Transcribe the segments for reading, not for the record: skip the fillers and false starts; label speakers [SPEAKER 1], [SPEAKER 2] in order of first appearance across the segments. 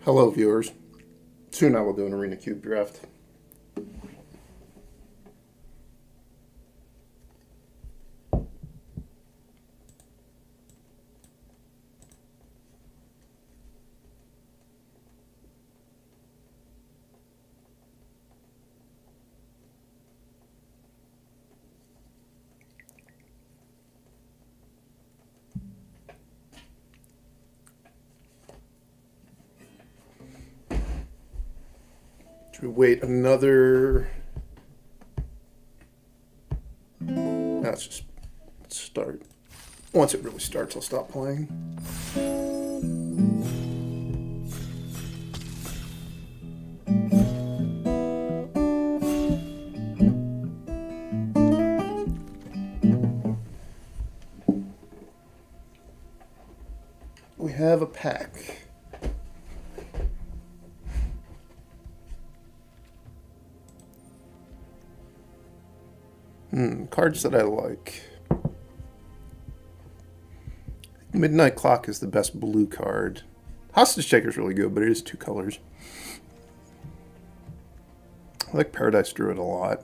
[SPEAKER 1] Hello, viewers. Soon I will do an Arena Cube draft. Should we wait another... let's start. Once it really starts, I'll stop playing. We have a pack. Cards that I like. Midnight Clock is the best blue card. Hostage Taker is really good, but it is two colors. I like Paradise Druid a lot.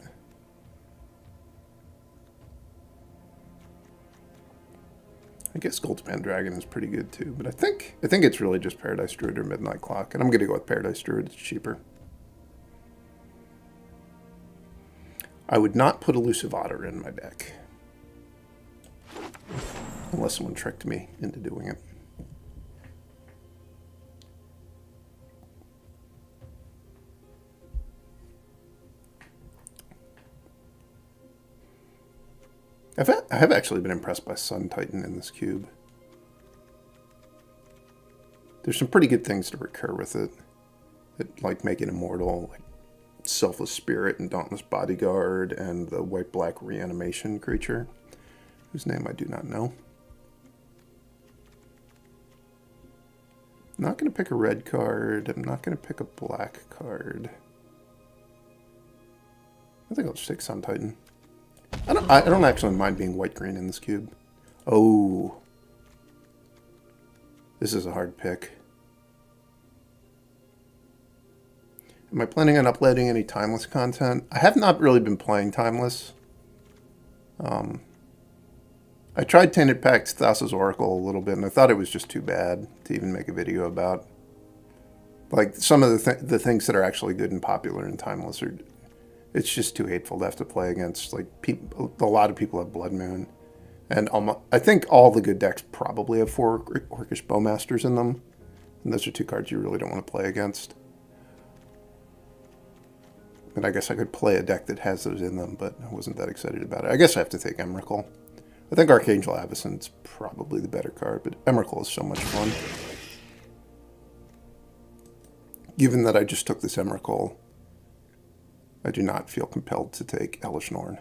[SPEAKER 1] I guess Goldspan Dragon is pretty good too, but I think it's really just Paradise Druid or Midnight Clock, and I'm gonna go with Paradise Druid. It's cheaper. I would not put Elusive Otter in my deck. Unless someone tricked me into doing it. I have actually been impressed by Sun Titan in this cube. There's some pretty good things to recur with it. Like make it immortal, like Selfless Spirit and Dauntless Bodyguard, and the white-black reanimation creature, whose name I do not know. I'm not going to pick a red card. I'm not going to pick a black card. I think I'll just take Sun Titan. I don't actually mind being white-green in this cube. Oh. This is a hard pick. Am I planning on uploading any Timeless content? I have not really been playing Timeless. I tried Tainted Pact Thassa's Oracle a little bit, and I thought it was just too bad to even make a video about. Like, some of the things that are actually good and popular in Timeless are... It's just too hateful to have to play against. Like, a lot of people have Blood Moon. And I think all the good decks probably have 4 Orcish Bowmasters in them. And those are 2 cards you really don't want to play against. And I guess I could play a deck that has those in them, but I wasn't that excited about it. I guess I have to take Emrakul. I think Archangel Avacyn's probably the better card, but Emrakul is so much fun. Given that I just took this Emrakul, I do not feel compelled to take Hellish Norn.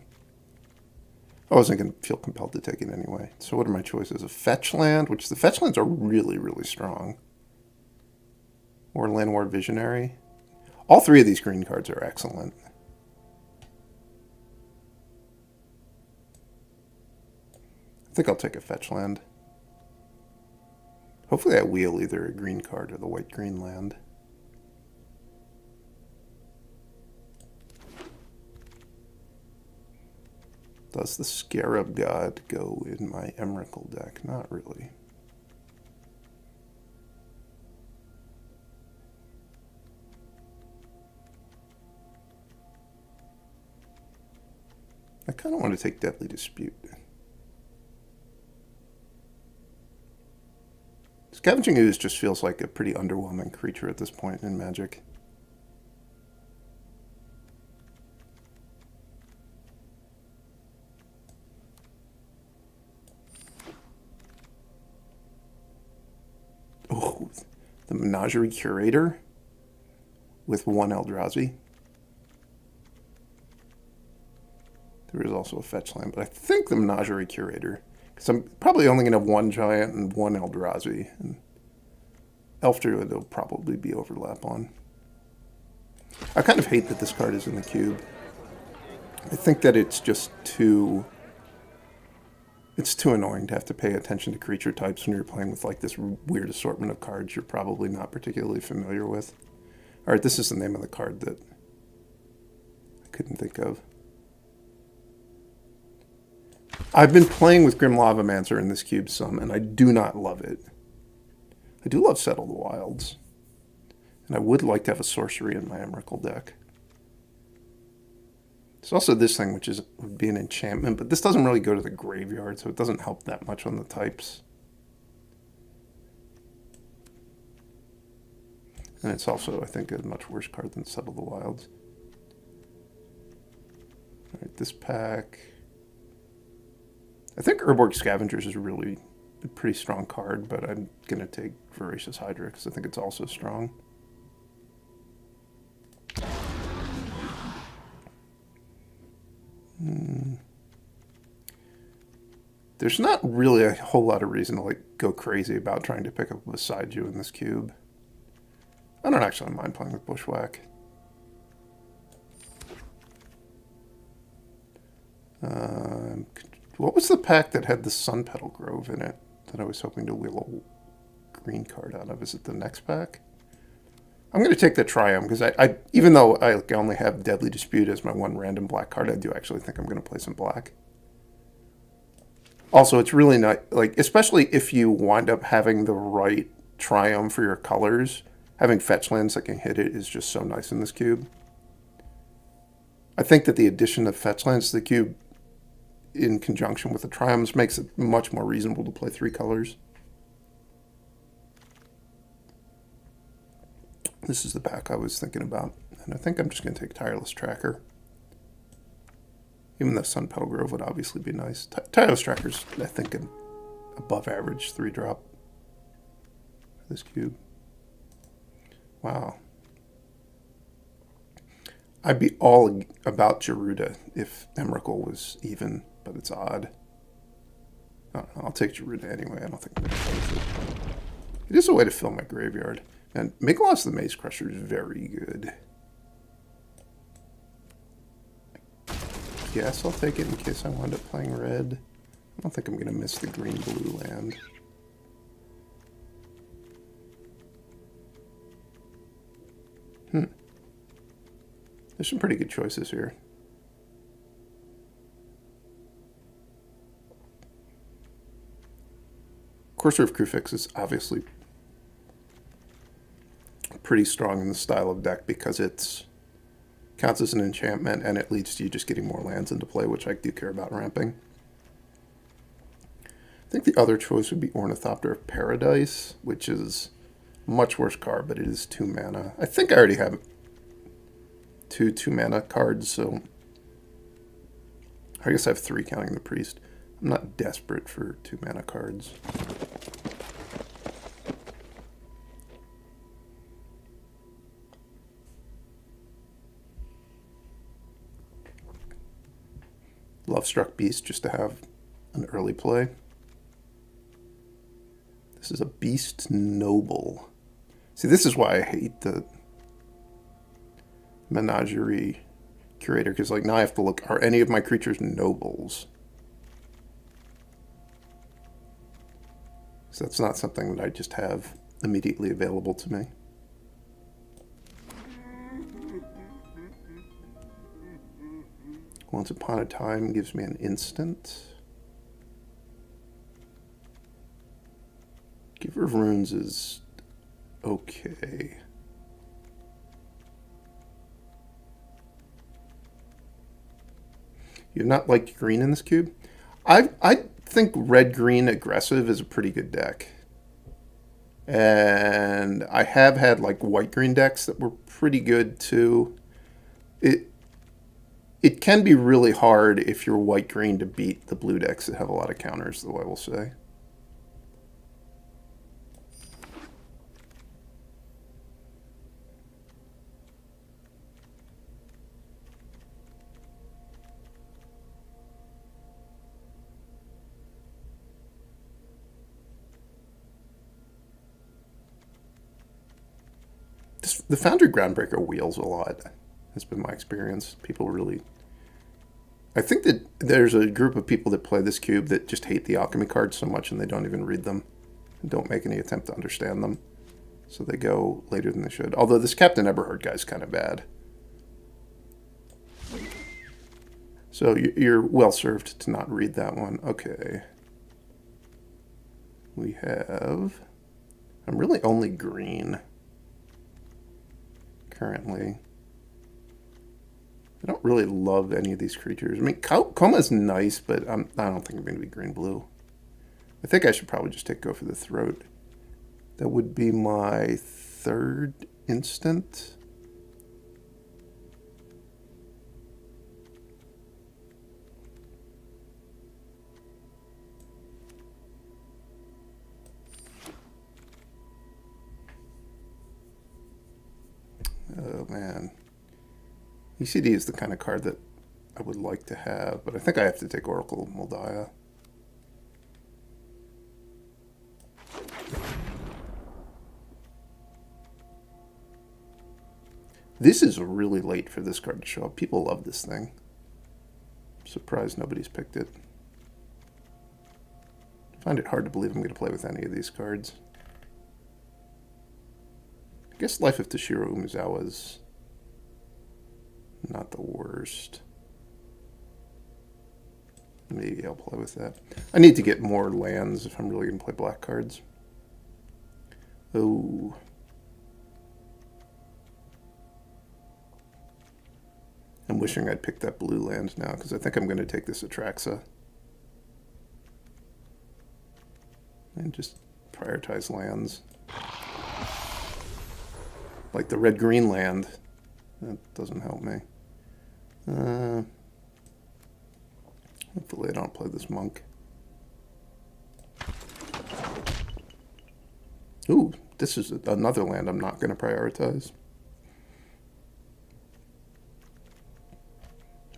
[SPEAKER 1] I wasn't going to feel compelled to take it anyway. So what are my choices? A fetch land, which the fetch lands are really, really strong. Or Llanowar Visionary. All 3 of these green cards are excellent. I think I'll take a fetch land. Hopefully I wheel either a green card or the white-green land. Does the Scarab God go in my Emrakul deck? Not really. I kind of want to take Deadly Dispute. Scavenging Ooze just feels like a pretty underwhelming creature at this point in Magic. Oh, the Menagerie Curator with 1 Eldrazi. There is also a fetch land, but I think the Menagerie Curator, because I'm probably only going to have 1 Giant and 1 Eldrazi, and Elf Druid there'll probably be overlap on. I kind of hate that this card is in the cube. I think that it's just too It's too annoying to have to pay attention to creature types when you're playing with like this weird assortment of cards you're probably not particularly familiar with. All right, this is the name of the card that I couldn't think of. I've been playing with Grim Lavamancer in this cube some, and I do not love it. I do love Settle the Wilds. And I would like to have a sorcery in my Emrakul deck. There's also this thing, which would be an enchantment, but this doesn't really go to the graveyard, so it doesn't help that much on the types. And it's also, I think, a much worse card than Settle the Wilds. All right, this pack. I think Urborg Scavengers is really a pretty strong card, but I'm going to take Voracious Hydra because I think it's also strong. There's not really a whole lot of reason to like go crazy about trying to pick up a Saiju in this cube. I don't actually mind playing with Bushwhack. What was the pack that had the Sun Petal Grove in it that I was hoping to wheel a green card out of? Is it the next pack? I'm going to take the Triumph because I even though I only have Deadly Dispute as my one random black card, I do actually think I'm going to play some black. Also, it's really not, like, especially if you wind up having the right Triumph for your colors, having fetch lands that can hit it is just so nice in this cube. I think that the addition of fetch lands to the cube in conjunction with the Triumphs makes it much more reasonable to play 3 colors. This is the pack I was thinking about, and I think I'm just going to take Tireless Tracker. Even though Sun Petal Grove would obviously be nice. Tireless Tracker's, I think, an above average 3-drop for this cube. Wow. I'd be all about Gerudo if Emrakul was even, but it's odd. I don't know, I'll take Gerudo anyway. I don't think I'm going to play with it. It is a way to fill my graveyard. And Miklos the Maze Crusher is very good. Yes, I'll take it in case I wind up playing red. I don't think I'm going to miss the green-blue land. There's some pretty good choices here. Courser of Kruphix is obviously pretty strong in the style of deck because it's counts as an enchantment and it leads to you just getting more lands into play, which I do care about ramping. I think the other choice would be Ornithopter of Paradise, which is a much worse card, but it is 2 mana. I think I already have 2 2-mana cards, so I guess I have 3 counting the Priest. I'm not desperate for 2-mana cards. Lovestruck Beast just to have an early play. This is a Beast Noble. See, this is why I hate the Menagerie Curator, because like now I have to look, are any of my creatures nobles? So that's not something that I just have immediately available to me. Once Upon a Time gives me an instant. Giver of Runes is okay. You've not liked green in this cube? I think red-green aggressive is a pretty good deck. And I have had like white-green decks that were pretty good too. It can be really hard if you're white-green to beat the blue decks that have a lot of counters, though, I will say. The Foundry Groundbreaker wheels a lot, has been my experience. People really I think that there's a group of people that play this cube that just hate the alchemy cards so much and they don't even read them and don't make any attempt to understand them. So they go later than they should. Although this Captain Eberhard guy's kind of bad. So you're well served to not read that one. Okay. We have... I'm really only green currently. I don't really love any of these creatures. I mean, Coma's nice, but I don't think I'm going to be green-blue. I think I should probably just go for the throat. That would be my third instant. Oh, man. ECD is the kind of card that I would like to have, but I think I have to take Oracle of Moldiah. This is really late for this card to show up. People love this thing. I'm surprised nobody's picked it. I find it hard to believe I'm going to play with any of these cards. I guess Life of Toshiro Umezawa is not the worst. Maybe I'll play with that. I need to get more lands if I'm really going to play black cards. Oh. I'm wishing I'd picked that blue land now, because I think I'm going to take this Atraxa. And just prioritize lands. Like the red-green land. That doesn't help me. Hopefully I don't play this monk. Ooh, this is another land I'm not going to prioritize.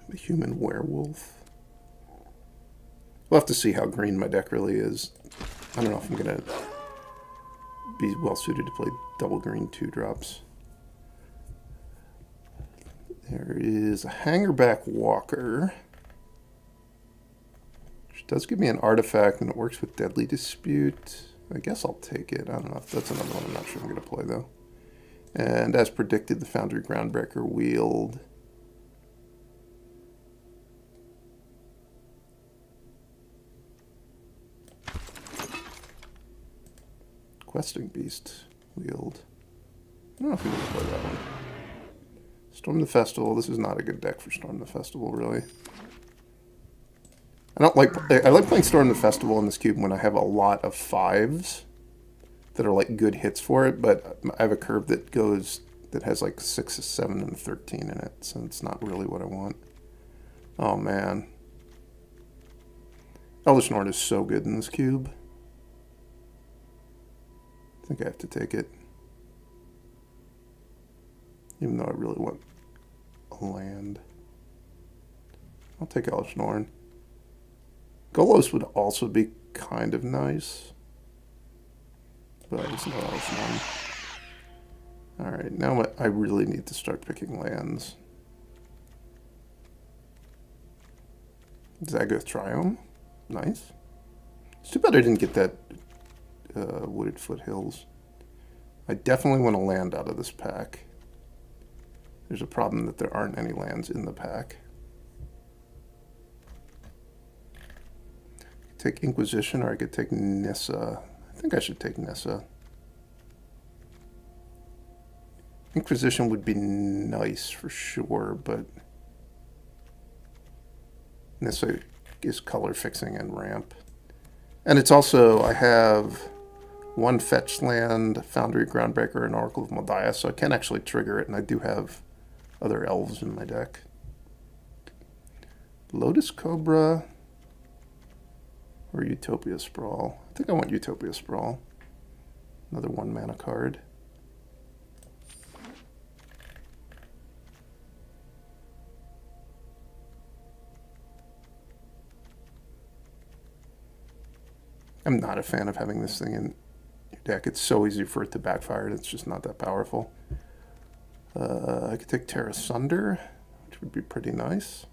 [SPEAKER 1] The human werewolf. We'll have to see how green my deck really is. I don't know if I'm going to be well suited to play double green 2-drops. There is a Hangerback Walker, which does give me an artifact, and it works with Deadly Dispute. I guess I'll take it. I don't know if that's another one I'm not sure I'm going to play, though. And as predicted, the Foundry Groundbreaker Wield. Questing Beast Wield. I don't know if I'm going to play that one. Storm the Festival. This is not a good deck for Storm the Festival, really. I like playing Storm the Festival in this cube when I have a lot of 5s that are like good hits for it, but I have a curve that has like 6, 7, and 13 in it, so it's not really what I want. Oh man. Elder Norn is so good in this cube. I think I have to take it. Even though I really want a land. I'll take Elesh Norn. Golos would also be kind of nice. But it's not Elesh Norn. Alright, now I really need to start picking lands. Zagoth Triome. Nice. It's too bad I didn't get that Wooded Foothills. I definitely want to land out of this pack. There's a problem that there aren't any lands in the pack. I could take Inquisition, or I could take Nissa. I think I should take Nissa. Inquisition would be nice for sure, but Nissa is color fixing and ramp. And it's also, I have one fetch land, Foundry Groundbreaker, and Oracle of Moldiah, so I can actually trigger it, and I do have other elves in my deck. Lotus Cobra or Utopia Sprawl. I think I want Utopia Sprawl. Another 1-mana card. I'm not a fan of having this thing in your deck. It's so easy for it to backfire, and it's just not that powerful. I could take Terra Sunder, which would be pretty nice.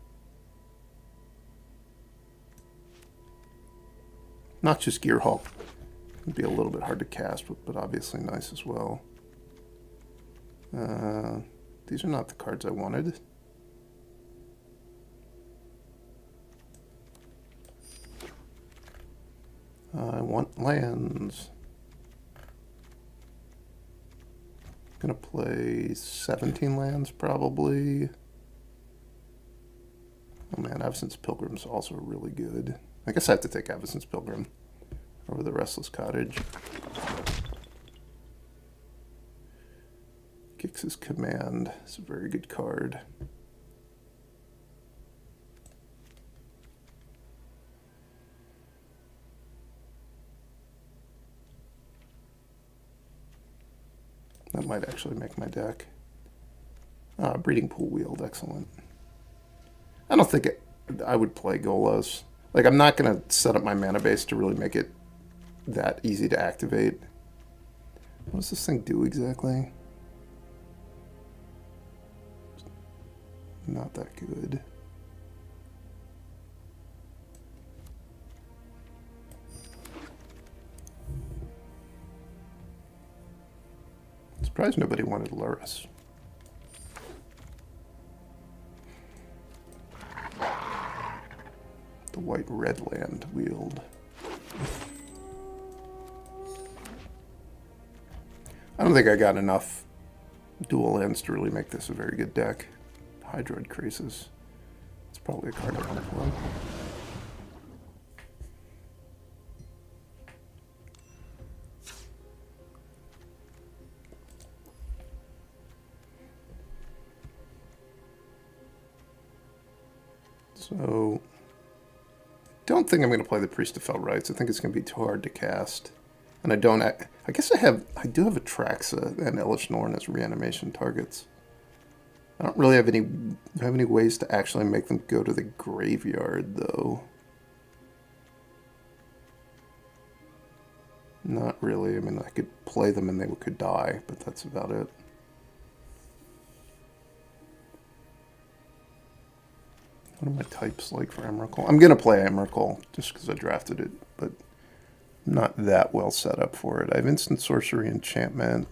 [SPEAKER 1] Noxious Gearhulk would be a little bit hard to cast, but obviously nice as well. These are not the cards I wanted. I want lands. Gonna play 17 lands probably. Oh man, Avacyn's Pilgrim's also really good. I guess I have to take Avacyn's Pilgrim over the Restless Cottage. Gix's Command is a very good card. That might actually make my deck. Breeding Pool Wield, excellent. I don't think I would play Golos. Like, I'm not going to set up my mana base to really make it that easy to activate. What does this thing do exactly? Not that good. Surprised nobody wanted Luris. The white-red land wield. I don't think I got enough dual lands to really make this a very good deck. Hydroid Crisis. It's probably a card I want to play. So, don't think I'm going to play the Priest of Fell Rites. I think it's going to be too hard to cast. And I guess I do have Atraxa and Elish Norn as reanimation targets. I don't really have any ways to actually make them go to the graveyard, though. Not really. I mean, I could play them and they could die, but that's about it. What are my types like for Emrakul? I'm going to play Emrakul just because I drafted it, but I'm not that well set up for it. I have Instant Sorcery, Enchantment.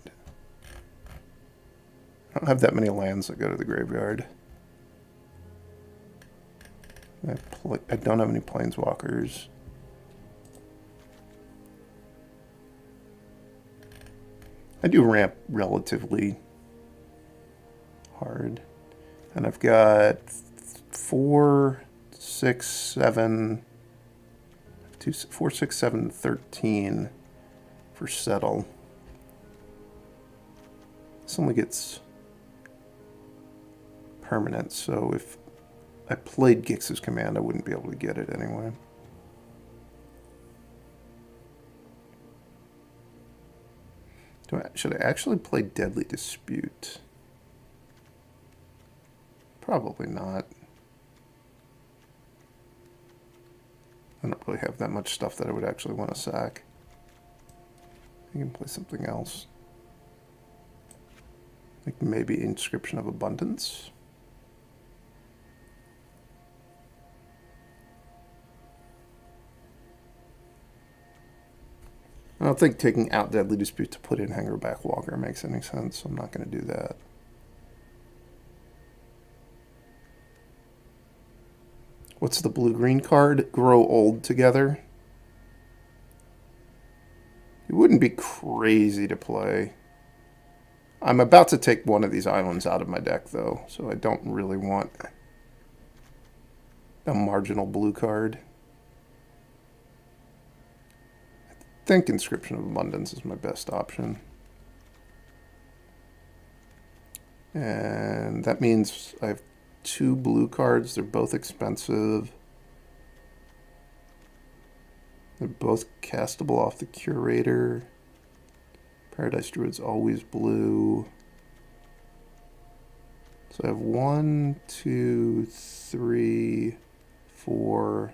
[SPEAKER 1] I don't have that many lands that go to the graveyard. I don't have any Planeswalkers. I do ramp relatively hard. And I've got 4, 6, 7, 4, 6, 7, 13 for Settle. This only gets permanent, so if I played Gix's Command, I wouldn't be able to get it anyway. Should I actually play Deadly Dispute? Probably not. I don't really have that much stuff that I would actually want to sack. I can play something else. Like maybe Inscription of Abundance. I don't think taking out Deadly Dispute to put in Hangerback Walker makes any sense, so I'm not going to do that. What's the blue-green card? Grow Old Together. It wouldn't be crazy to play. I'm about to take one of these islands out of my deck, though, so I don't really want a marginal blue card. I think Inscription of Abundance is my best option. And that means I have 2 blue cards. They're both expensive. They're both castable off the Curator. Paradise Druid's always blue. So I have 1, 2, 3, 4,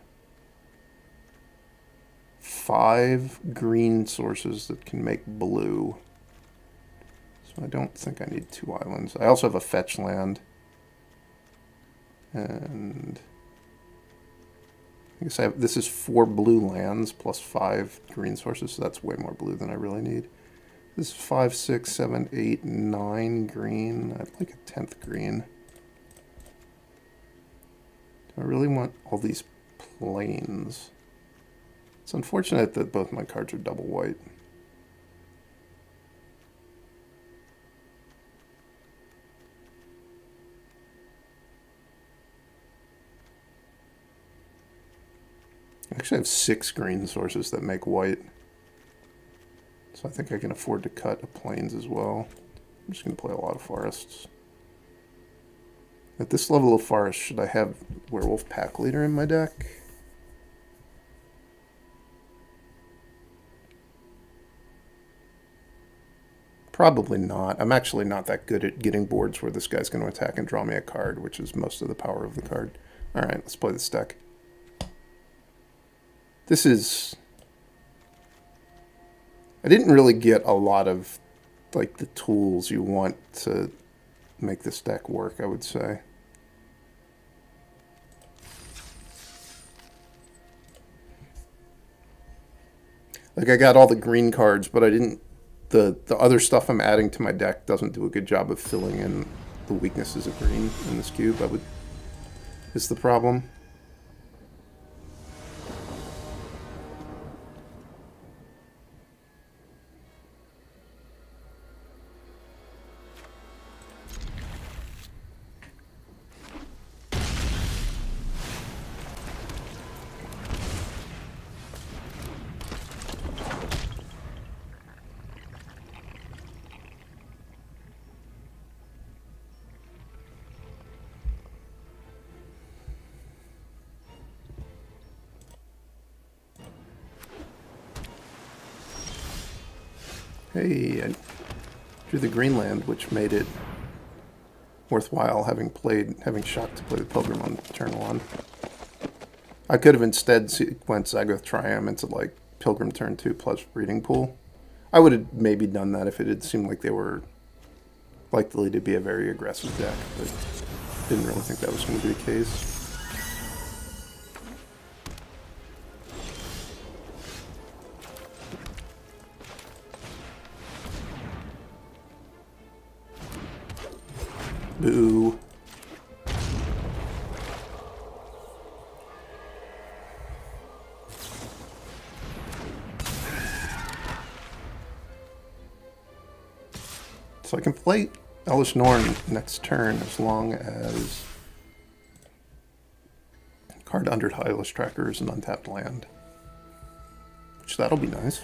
[SPEAKER 1] 5 green sources that can make blue. So I don't think I need 2 islands. I also have a fetch land. And I guess this is 4 blue lands plus 5 green sources, so that's way more blue than I really need. This is 5, 6, 7, 8, 9 green. I'd like a 10th green. Do I really want all these plains? It's unfortunate that both my cards are double white. I actually have 6 green sources that make white. So I think I can afford to cut a plains as well. I'm just going to play a lot of forests. At this level of forest, should I have Werewolf Pack Leader in my deck? Probably not. I'm actually not that good at getting boards where this guy's going to attack and draw me a card, which is most of the power of the card. Alright, let's play this deck. This is... I didn't really get a lot of, like, the tools you want to make this deck work, I would say. Like, I got all the green cards, but I didn't... The other stuff I'm adding to my deck doesn't do a good job of filling in the weaknesses of green in this cube. Is the problem. Hey, I drew the Greenland, which made it worthwhile having shot to play the Pilgrim on turn 1. I could have instead sequenced Zagoth Triumph into like Pilgrim turn 2 plus Breeding Pool. I would have maybe done that if it had seemed like they were likely to be a very aggressive deck, but didn't really think that was going to be the case. Boo. So I can play Elish Norn next turn as long as card under Tireless Tracker is an untapped land. Which that'll be nice.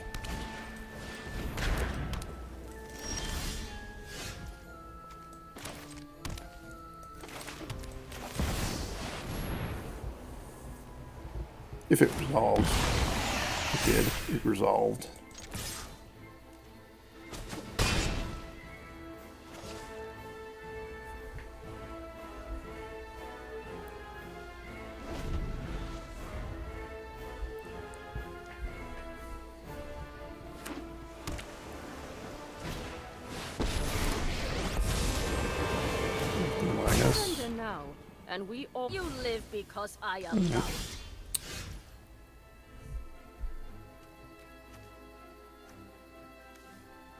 [SPEAKER 1] If it resolves. It did. It resolved. Minus.
[SPEAKER 2] And we all you live because I am loved.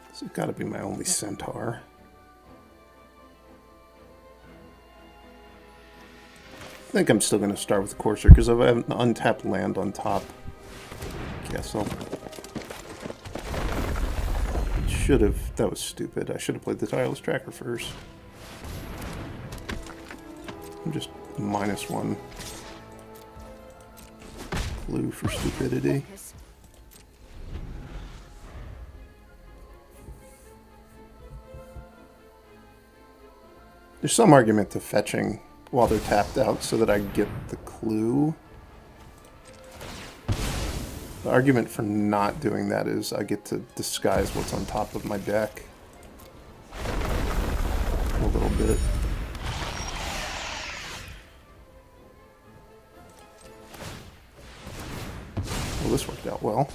[SPEAKER 1] This has got to be my only centaur. I think I'm still going to start with the Courser because I have an untapped land on top. Castle. Should have. That was stupid. I should have played the Tireless Tracker first. I'm just -1 clue for stupidity. There's some argument to fetching while they're tapped out so that I get the clue. The argument for not doing that is I get to disguise what's on top of my deck a little bit. Well, this worked out well.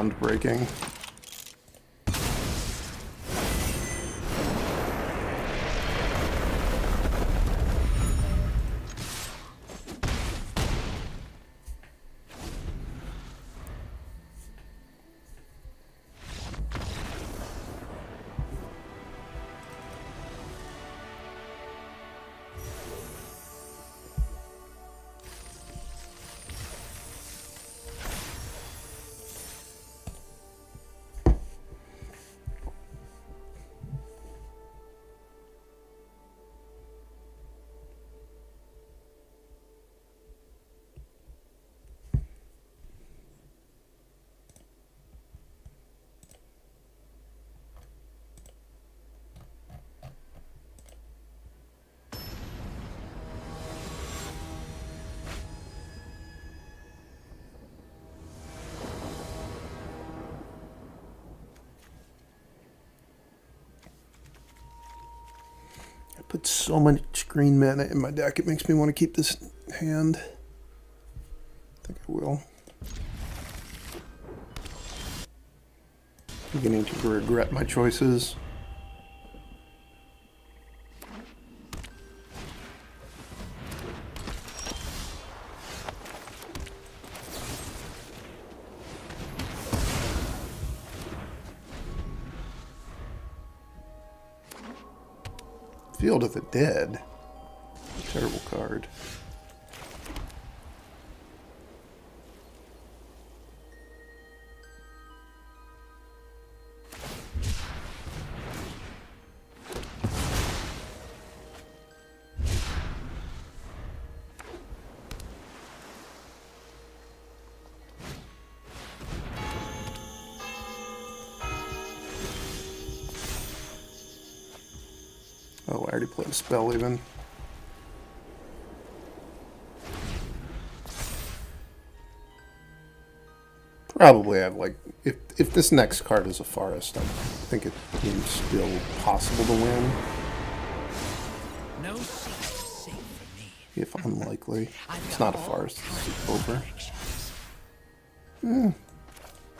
[SPEAKER 1] groundbreaking. I put so much green mana in my deck, it makes me want to keep this hand. I think I will. Beginning to regret my choices. Field of the Dead. Terrible card. Oh, I already played a spell even. Probably have like, if this next card is a forest, I think it is still possible to win.
[SPEAKER 3] No seat safe for me.
[SPEAKER 1] If unlikely. It's not a forest, it's over.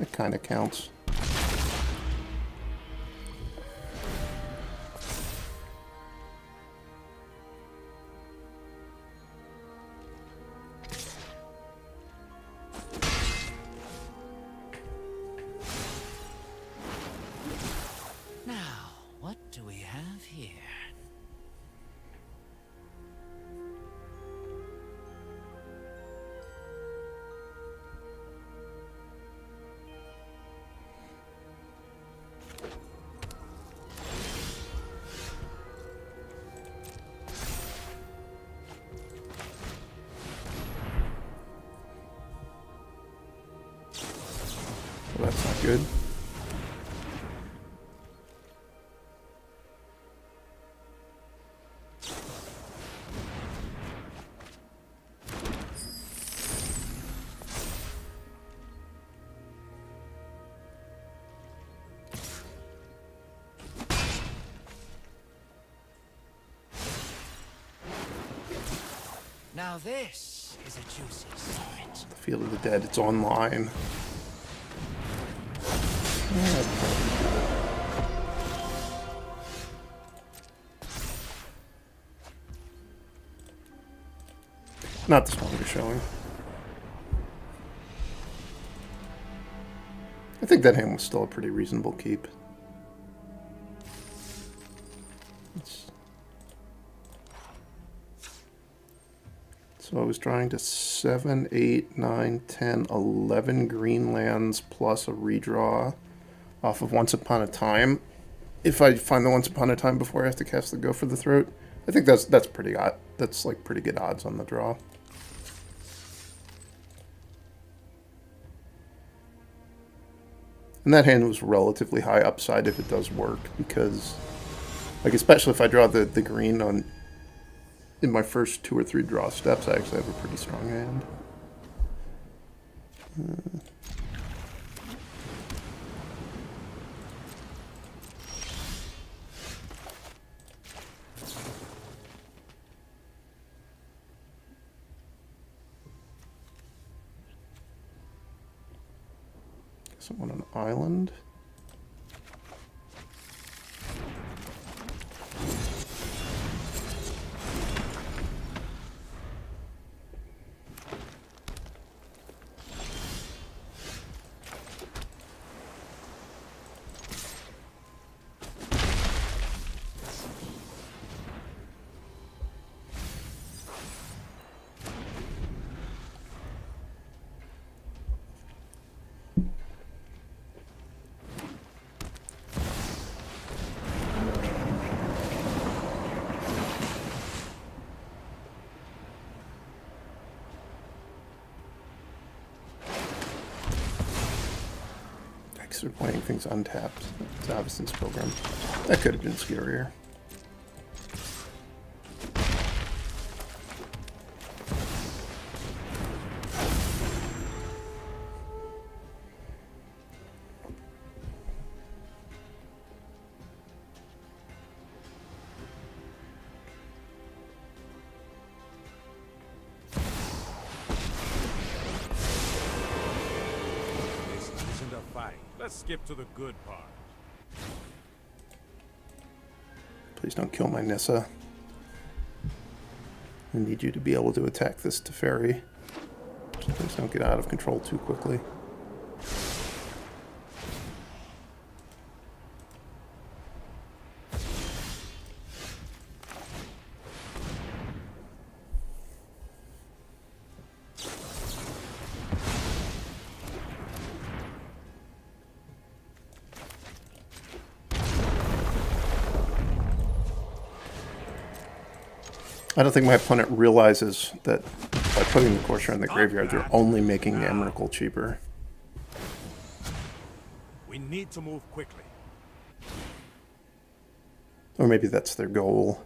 [SPEAKER 1] It kind of counts.
[SPEAKER 3] Now, what do we have here?
[SPEAKER 1] Well, that's not good.
[SPEAKER 3] Now this is a juicy start.
[SPEAKER 1] The Field of the Dead, it's online. Not this one you're showing. I think that hand was still a pretty reasonable keep. So I was trying to 7, 8, 9, 10, 11 green lands plus a redraw off of Once Upon a Time. If I find the Once Upon a Time before I have to cast the Go for the Throat, I think that's pretty odd. That's like pretty good odds on the draw. And that hand was relatively high upside if it does work, because, like, especially if I draw the green on in my first 2 or 3 draw steps, I actually have a pretty strong hand. Someone on an island. They're playing things untapped. Zavison's Pilgrim. That could have been scarier.
[SPEAKER 4] Let's skip to the good part.
[SPEAKER 1] Please don't kill my Nissa. I need you to be able to attack this Teferi. Please don't get out of control too quickly. I don't think my opponent realizes that by putting the Corsair in the graveyard, they're only making the Emrakul cheaper.
[SPEAKER 4] We need to move quickly.
[SPEAKER 1] Or maybe that's their goal.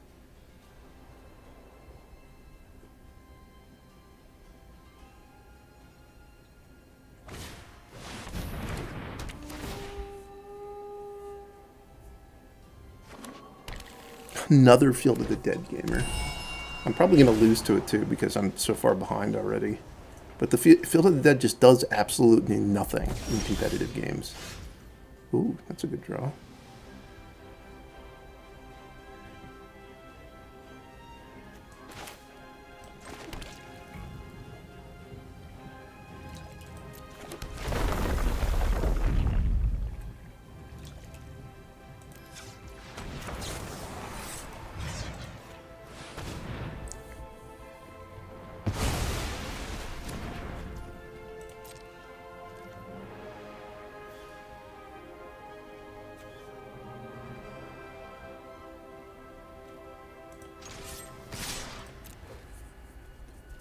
[SPEAKER 1] Another Field of the Dead gamer. I'm probably going to lose to it too because I'm so far behind already. But the Field of the Dead just does absolutely nothing in competitive games. Ooh, that's a good draw.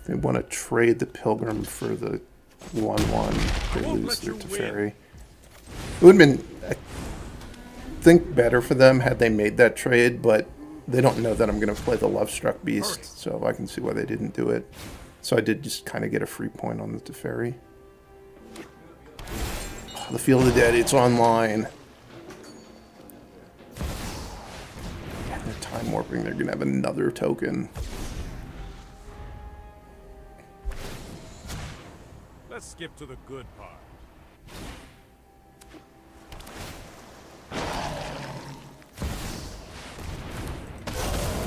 [SPEAKER 1] They want to trade the Pilgrim for the 1/1. They lose their Teferi. It would have been, I think, better for them had they made that trade, but they don't know that I'm going to play the Love-Struck Beast, so I can see why they didn't do it. So I did just kind of get a free point on the Teferi. Oh, the Field of the Dead, it's online. They're time warping, they're going to have another token.
[SPEAKER 4] Let's skip to the good part.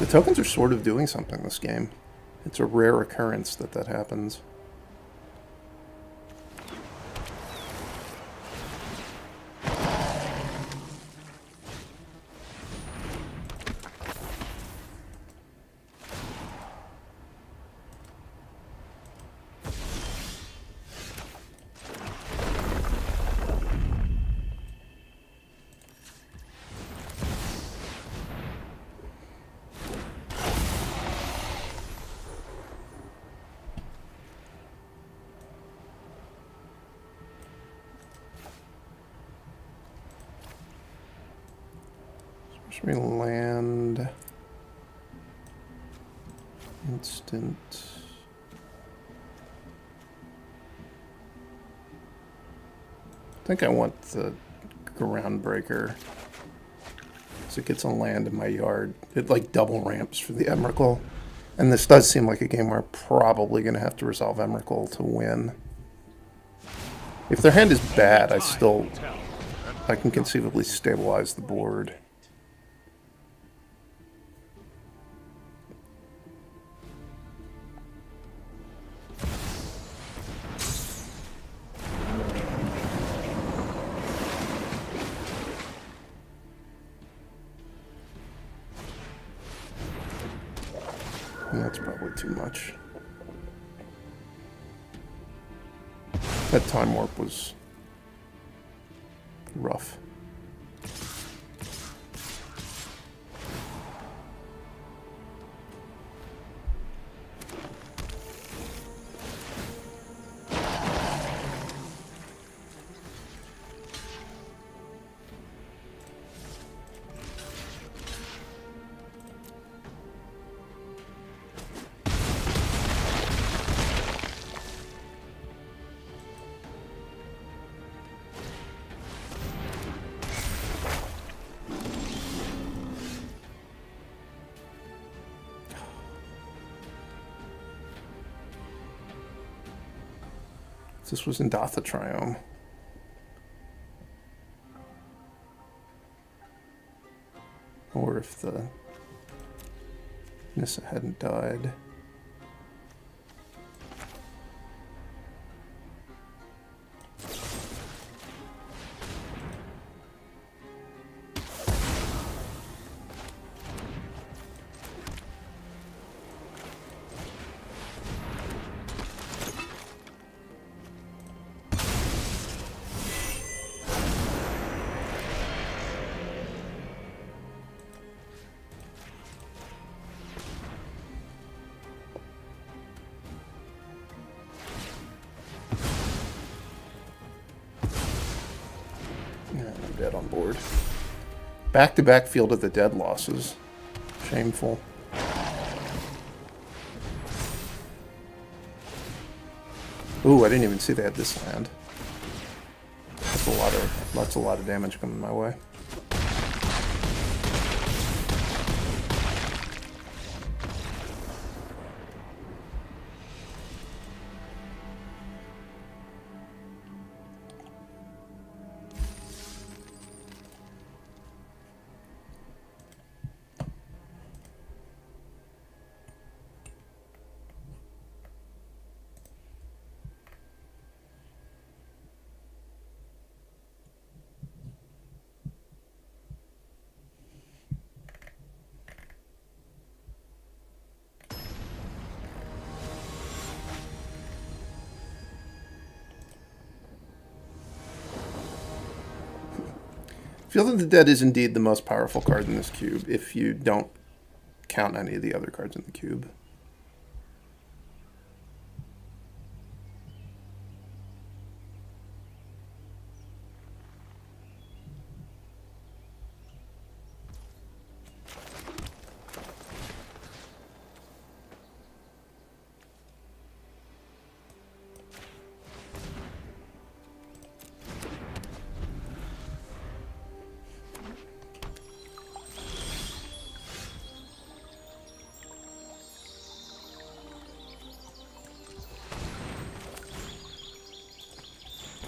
[SPEAKER 1] The tokens are sort of doing something this game. It's a rare occurrence that that happens. Should we land instant? I think I want the Groundbreaker so it gets on land in my yard. It like double ramps for the Emrakul. And this does seem like a game where I'm probably going to have to resolve Emrakul to win. If their hand is bad, I can conceivably stabilize the board. And that's probably too much. That time warp was rough. This was in Datha Triome. Or if the Nissa hadn't died. Dead on board. Back-to-back Field of the Dead losses. Shameful. Ooh, I didn't even see they had this land. That's a lot of damage coming my way. Field of the Dead is indeed the most powerful card in this cube, if you don't count any of the other cards in the cube.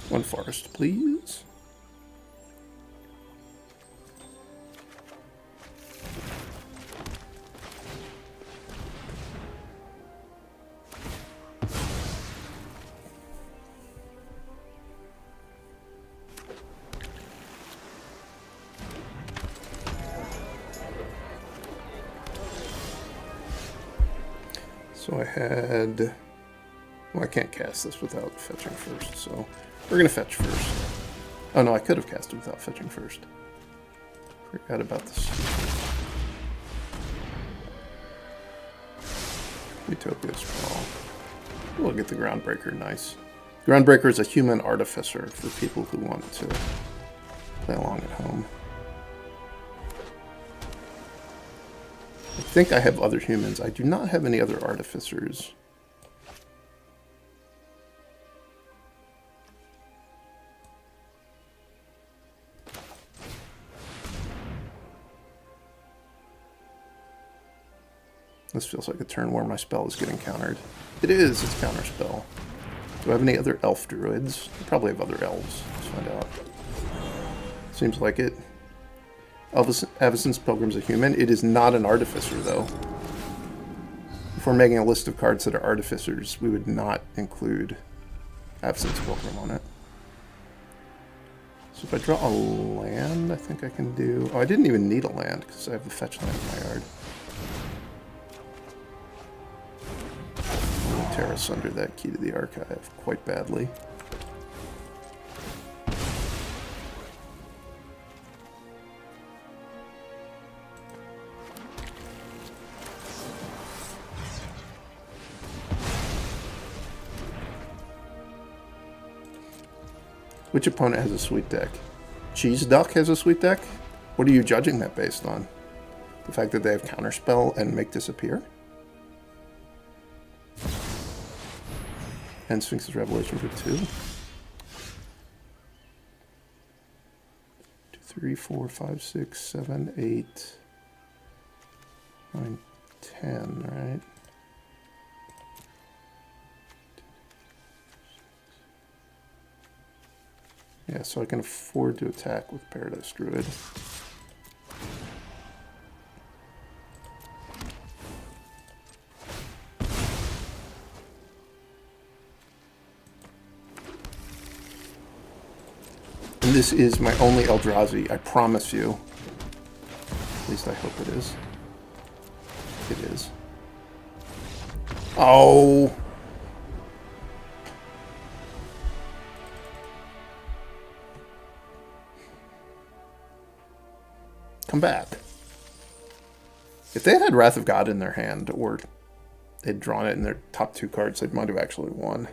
[SPEAKER 1] One forest, please. So I had... Well, I can't cast this without fetching first, so we're going to fetch first. Oh no, I could have cast it without fetching first. Forgot about this. Utopia Sprawl. We'll get the Groundbreaker, nice. Groundbreaker is a human artificer for people who want to play along at home. I think I have other humans. I do not have any other artificers. This feels like a turn where my spell is getting countered. It is, it's counter spell. Do I have any other elf druids? I probably have other elves. Let's find out. Seems like it. Avacyn's Pilgrim's a human. It is not an artificer, though. If we're making a list of cards that are artificers, we would not include Avacyn's Pilgrim on it. So if I draw a land, I think I can do... Oh, I didn't even need a land, because I have the fetch land in my yard. I'm going to tear asunder that Key to the Archive quite badly. Which opponent has a sweet deck? Cheese Duck has a sweet deck? What are you judging that based on? The fact that they have Counterspell and Make Disappear? And Sphinx's Revelation for 2? 2, 3, 4, 5, 6, 7, 8, 9, 10, right? Yeah, so I can afford to attack with Paradise Druid. And this is my only Eldrazi, I promise you. At least I hope it is. It is. Oh! Come back. If they had Wrath of God in their hand, or they'd drawn it in their top 2 cards, they might have actually won.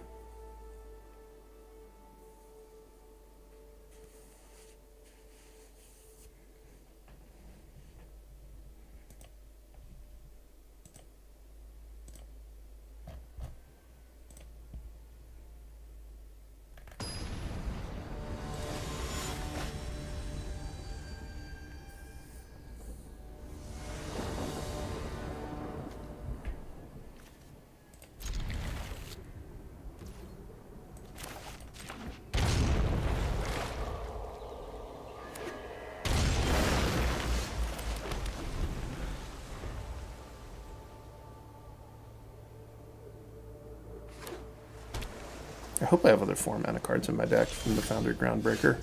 [SPEAKER 1] I hope I have other 4 mana cards in my deck from the Foundry Groundbreaker.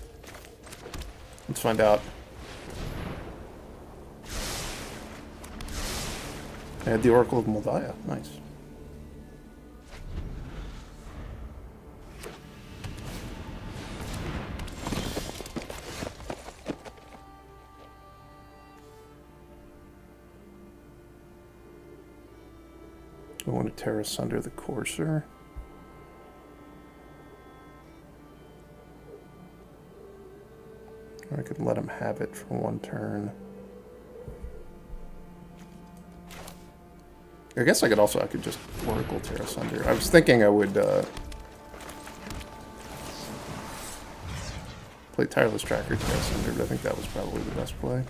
[SPEAKER 1] Let's find out. I had the Oracle of Moldiah. Nice. I want to tear asunder the Courser. Or I could let him have it for 1 turn. I guess I could just Oracle tear asunder. I was thinking I would play Tireless Tracker tear asunder, but I think that was probably the best play.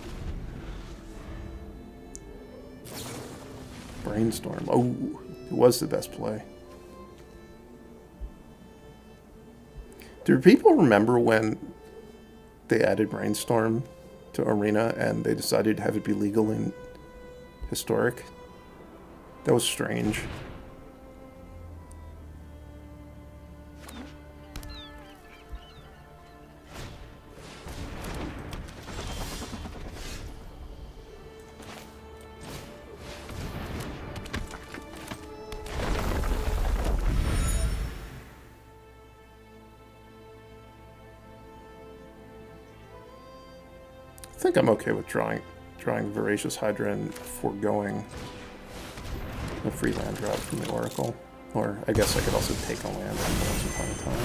[SPEAKER 1] Brainstorm. Oh, it was the best play. Do people remember when they added Brainstorm to Arena and they decided to have it be legal in Historic? That was strange. I think I'm okay with drawing Voracious Hydra and foregoing the free land drop from the Oracle. Or I guess I could also take a land once upon a time.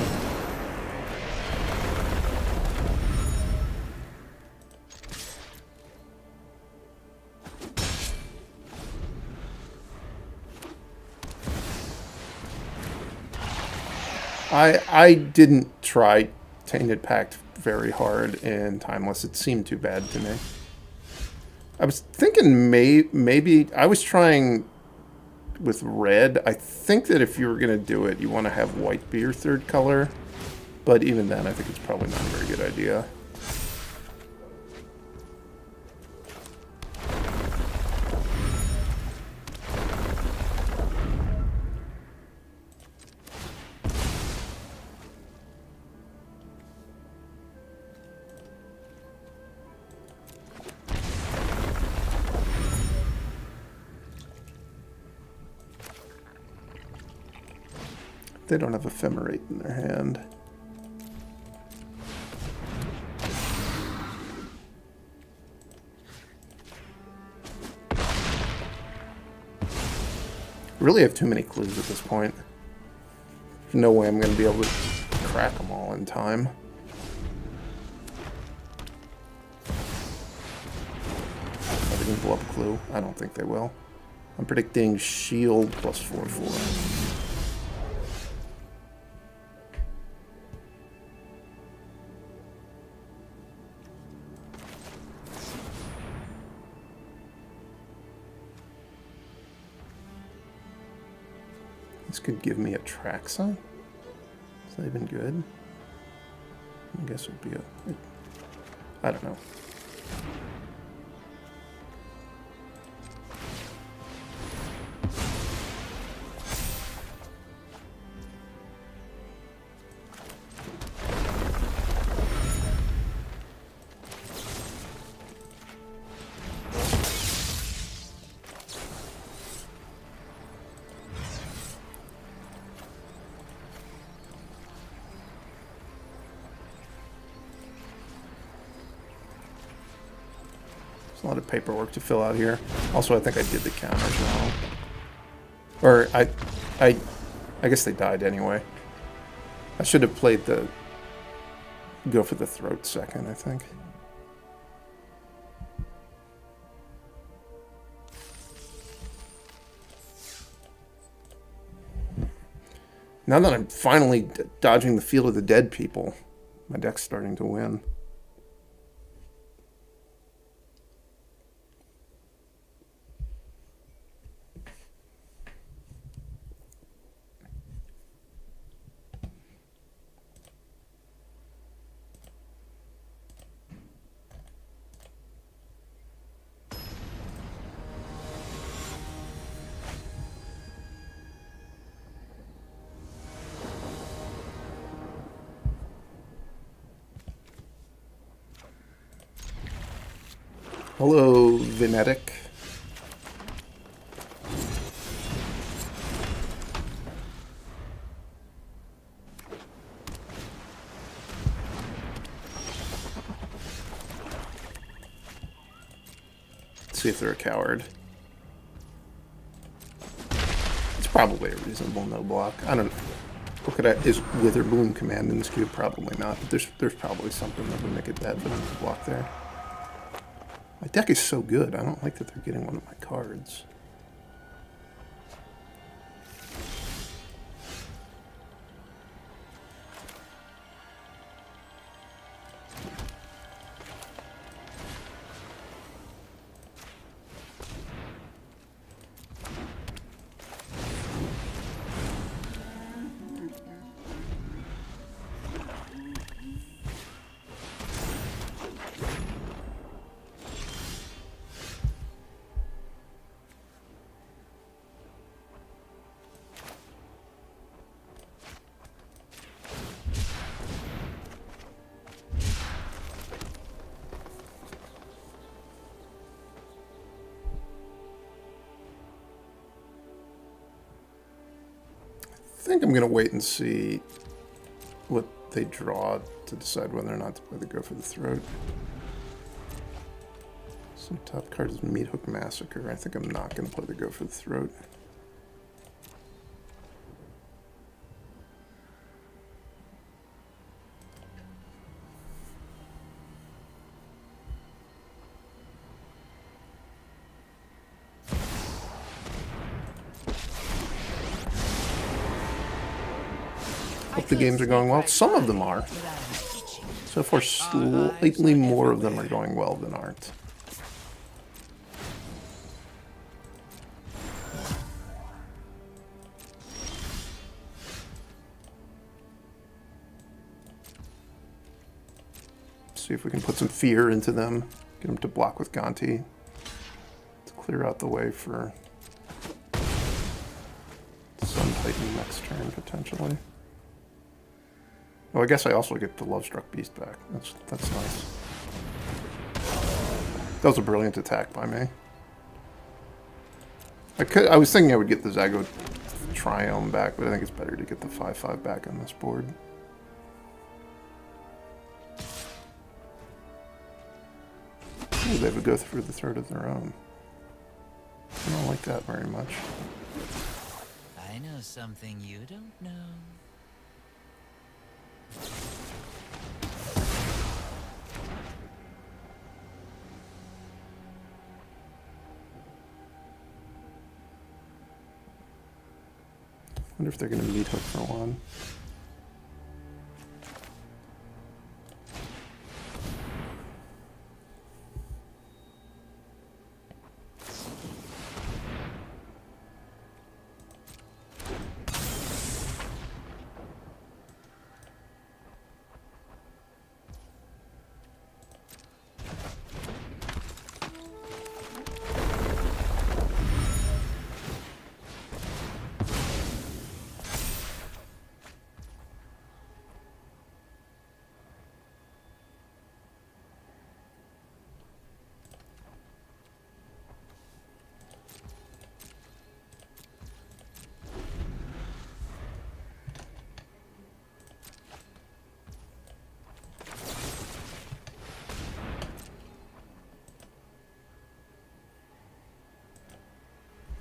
[SPEAKER 1] I didn't try Tainted Pact very hard in Timeless. It seemed too bad to me. I was thinking maybe I was trying with red. I think that if you were going to do it, you want to have white be your third color. But even then, I think it's probably not a very good idea. They don't have ephemerate in their hand. Really have too many clues at this point. There's no way I'm going to be able to crack them all in time. Are they going to blow up a clue? I don't think they will. I'm predicting shield plus 4/4. This could give me a Traxa. Is that even good? I guess it would be a... I don't know. There's a lot of paperwork to fill out here. Also, I think I did the counters wrong. Or, I guess they died anyway. I should have played the... go for the throat second, I think. Now that I'm finally dodging the field of the dead people, my deck's starting to win. Hello, Venetic. Let's see if they're a coward. It's probably a reasonable no block. I don't know. What could I... Is Witherbloom command in this cube? Probably not. But there's probably something that would make it bad for them to block there. My deck is so good, I don't like that they're getting one of my cards. I think I'm going to wait and see what they draw to decide whether or not to play the Go for the Throat. Some top cards is Meat Hook Massacre. I think I'm not going to play the Go for the Throat. Hope the games are going well. Some of them are. So far, slightly more of them are going well than aren't. See if we can put some fear into them. Get them to block with Gonti. To clear out the way for Sun Titan next turn, potentially. Oh, I guess I also get the Lovestruck Beast back. That's nice. That was a brilliant attack by me. I was thinking I would get the Zago Triome back, but I think it's better to get the 5/5 back on this board. Ooh, they would go through the throat of their own. I don't like that very much.
[SPEAKER 3] I know something you don't know.
[SPEAKER 1] Wonder if they're going to meet Hook for one.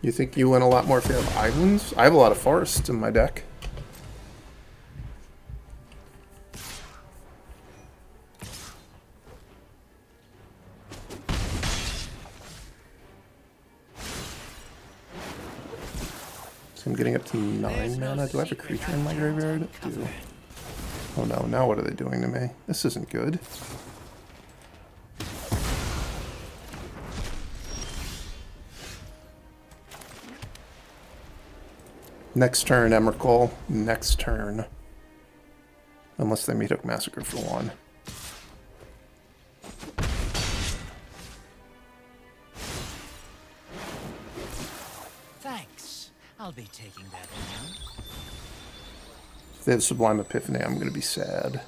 [SPEAKER 1] You think you win a lot more if you have islands? I have a lot of forests in my deck. So I'm getting up to 9 mana. Do I have a creature in my graveyard? I do. Oh no, now what are they doing to me? This isn't good. Next turn, Emrakul. Next turn. Unless they meet Hook Massacre for one.
[SPEAKER 3] Thanks. I'll be taking that now.
[SPEAKER 1] If they have Sublime Epiphany, I'm going to be sad.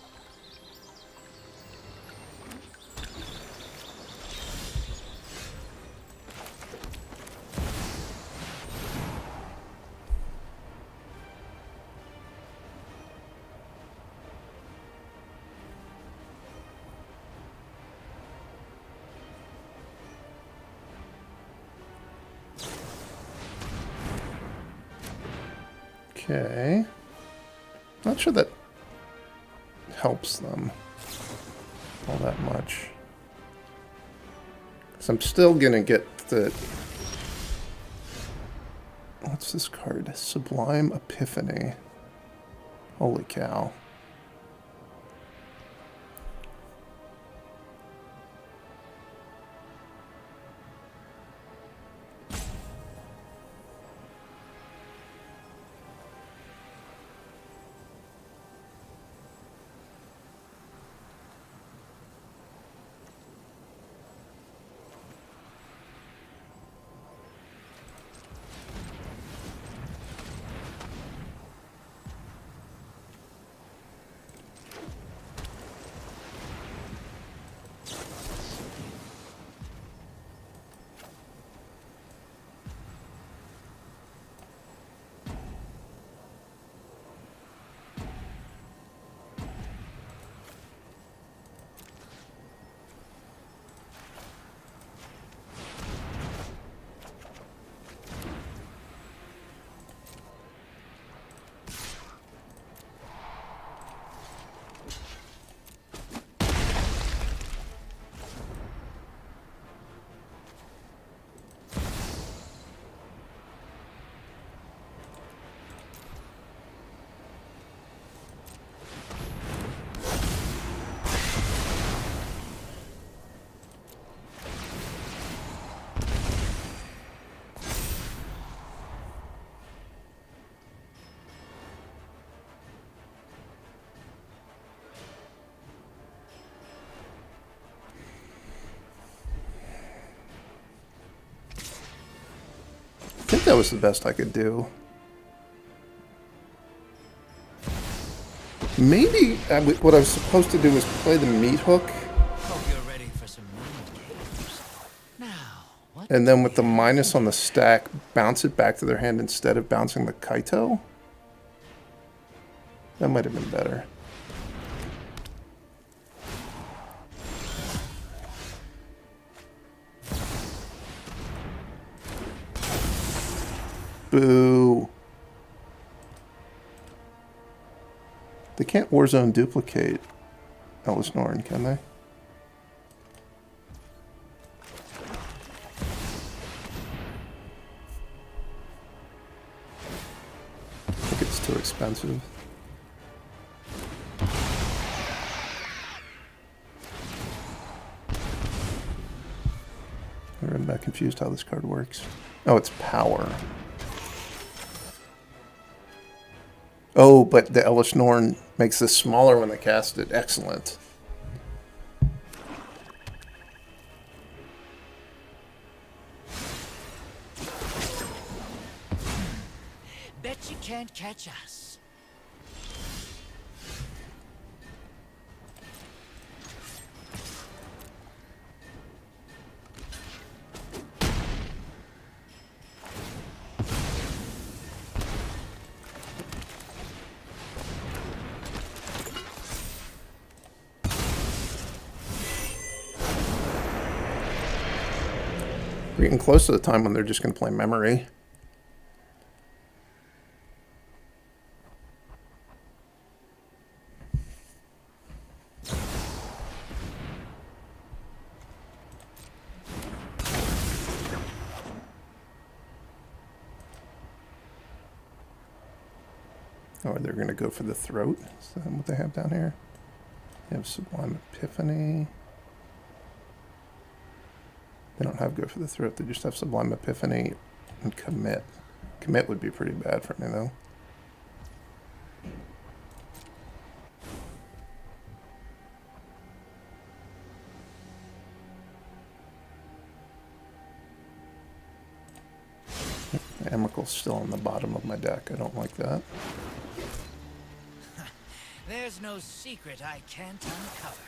[SPEAKER 1] Okay. Not sure that helps them all that much. So I'm still gonna get the... What's this card? Sublime Epiphany. Holy cow. that was the best I could do. Maybe what I was supposed to do was play the meat hook,
[SPEAKER 3] Hope you're ready for some mind games. Now, what?
[SPEAKER 1] and then with the minus on the stack, bounce it back to their hand instead of bouncing the Kaito. That might have been better. Boo. They can't Warzone duplicate Ellis Norn, can they? I think it's too expensive. I'm not confused how this card works. Oh, it's power. Oh, but the Ellis Norn makes this smaller when they cast it. Excellent.
[SPEAKER 3] Bet you can't catch us.
[SPEAKER 1] We're getting close to the time when they're just going to play memory. Or they're going to go for the throat. Is that what they have down here? They have Sublime Epiphany. They don't have go for the throat. They just have Sublime Epiphany and commit. Commit would be pretty bad for me, though. Emerald's still on the bottom of my deck. I don't like that.
[SPEAKER 3] There's no secret I can't uncover.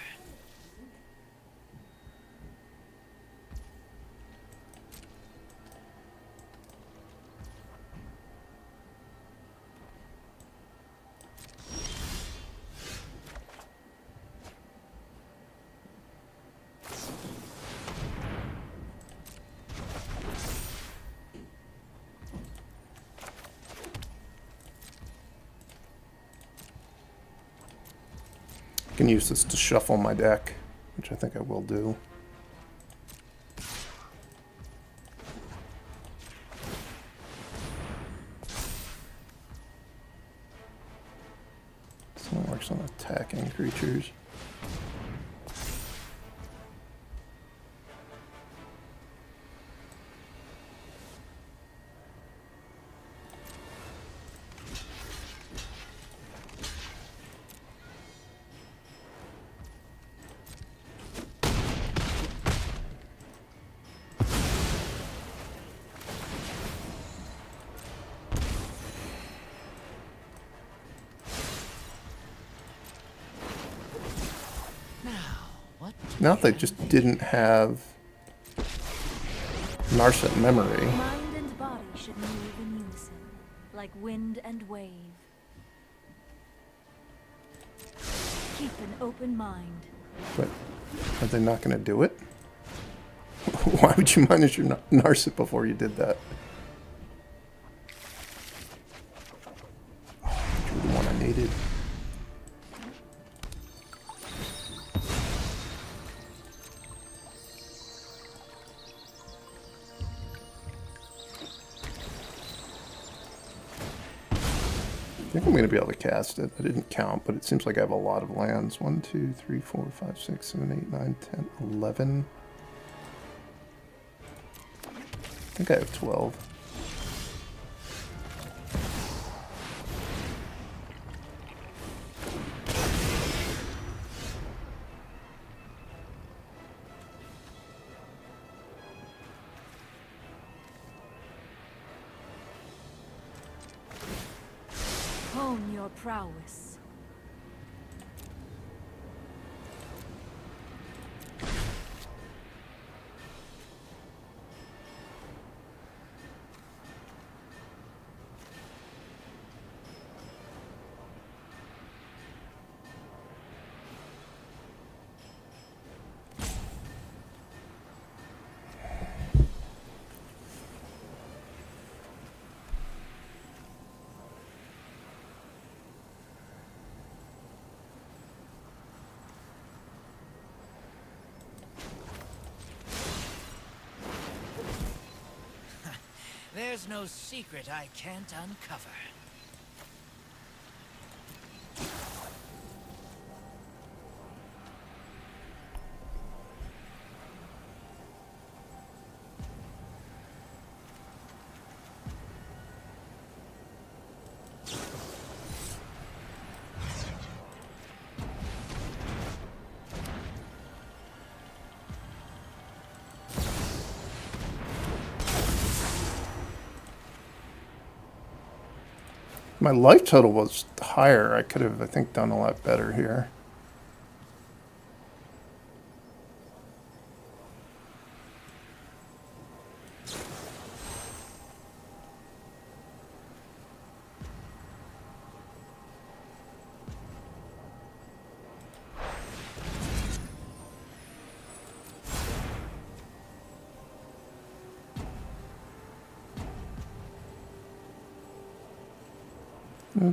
[SPEAKER 1] I can use this to shuffle my deck, which I think I will do. This one works on attacking creatures. Now they just didn't have Narset memory.
[SPEAKER 2] Mind and body should move in unison, like wind and wave. Keep an open mind.
[SPEAKER 1] But are they not going to do it? Why would you minus your Narset before you did that? Oh, you were the one I needed. I think I'm going to be able to cast it. I didn't count, but it seems like I have a lot of lands. 1, 2, 3, 4, 5, 6, 7, 8, 9, 10, 11. I think I have 12.
[SPEAKER 2] Hone your prowess.
[SPEAKER 3] There's no secret I can't uncover.
[SPEAKER 1] My life total was higher. I could have, I think, done a lot better here.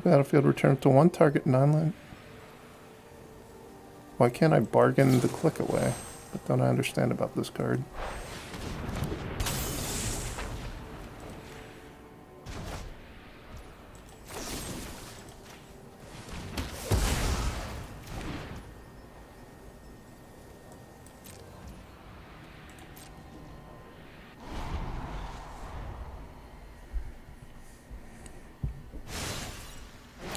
[SPEAKER 1] Battlefield returns to one target, non-land. Why can't I bargain the click away? What don't I understand about this card?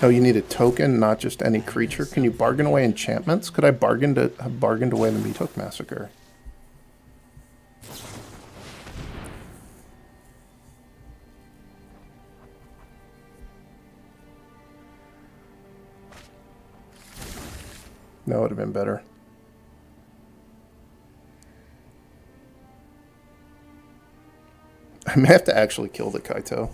[SPEAKER 1] Oh, you need a token, not just any creature. Can you bargain away enchantments? Could I have bargained away the Meat Hook Massacre? That would have been better. I may have to actually kill the Kaito.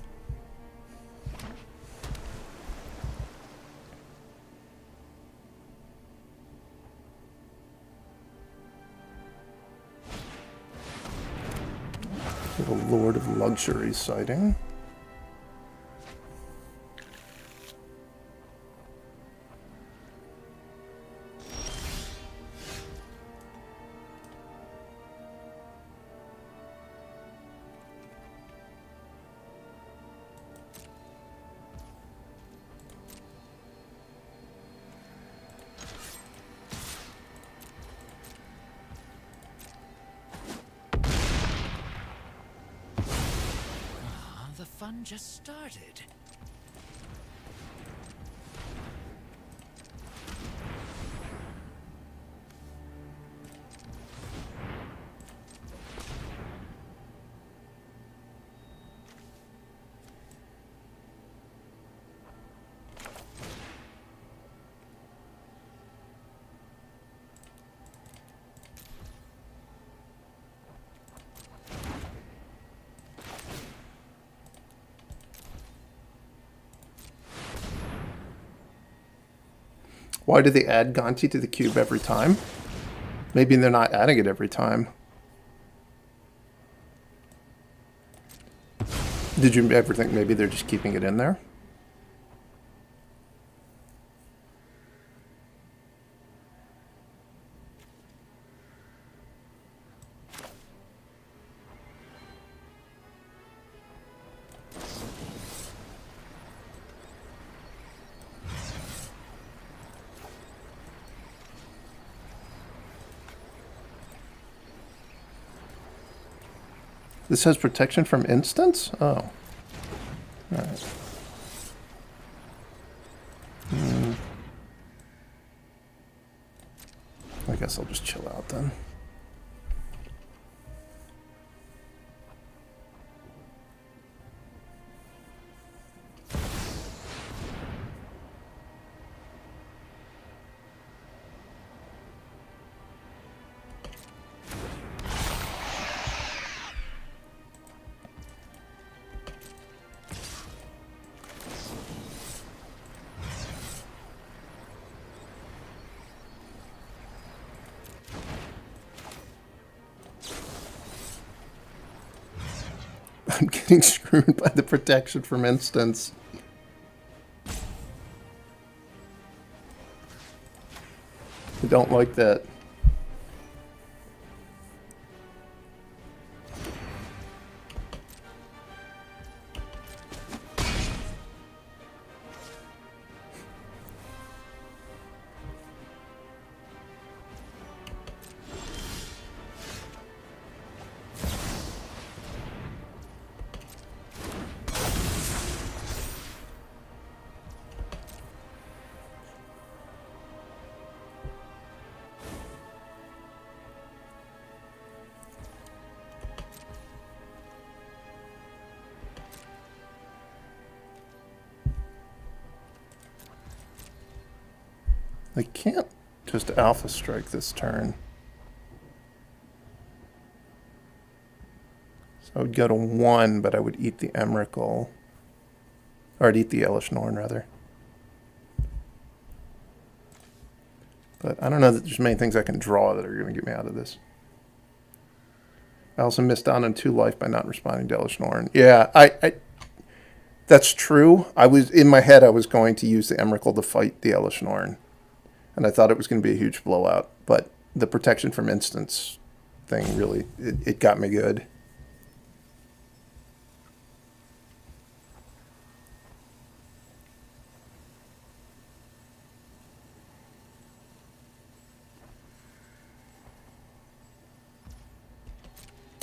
[SPEAKER 1] The Lord of Luxury sighting.
[SPEAKER 3] The fun just started.
[SPEAKER 1] Why do they add Gonti to the cube every time? Maybe they're not adding it every time. Did you ever think maybe they're just keeping it in there? This has protection from instants? Oh. Alright. I guess I'll just chill out then. I'm getting screwed by the protection from instants. I don't like that. I can't just alpha strike this turn. So I would go to 1, but I would eat the Emrakul. Or I'd eat the Elish Norn, rather. But I don't know that there's many things I can draw that are going to get me out of this. I also missed out on 2 life by not responding to Elish Norn. Yeah, that's true. I was in my head, I was going to use the Emrakul to fight the Elish Norn. And I thought it was going to be a huge blowout. But the protection from instants thing really, it got me good.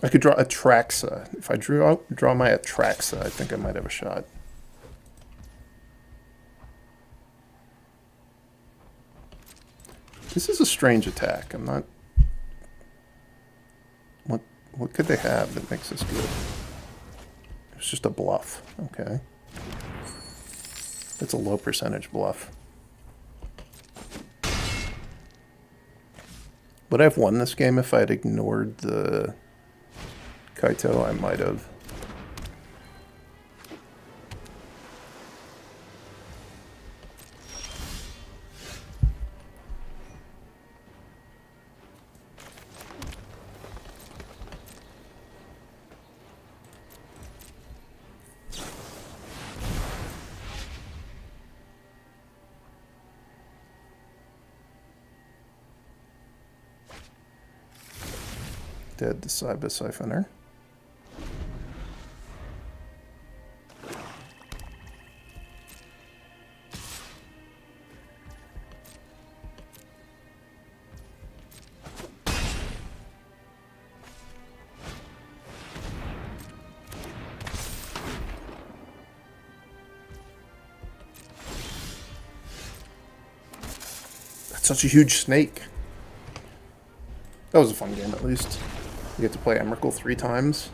[SPEAKER 1] I could draw Atraxa. If I draw my Atraxa, I think I might have a shot. This is a strange attack. I'm not... What could they have that makes this good? It's just a bluff. Okay. It's a low percentage bluff. Would I have won this game if I had ignored the Kaito? I might have. Dead the Cyber Siphoner. That's such a huge snake. That was a fun game, at least. You get to play Emrakul 3 times.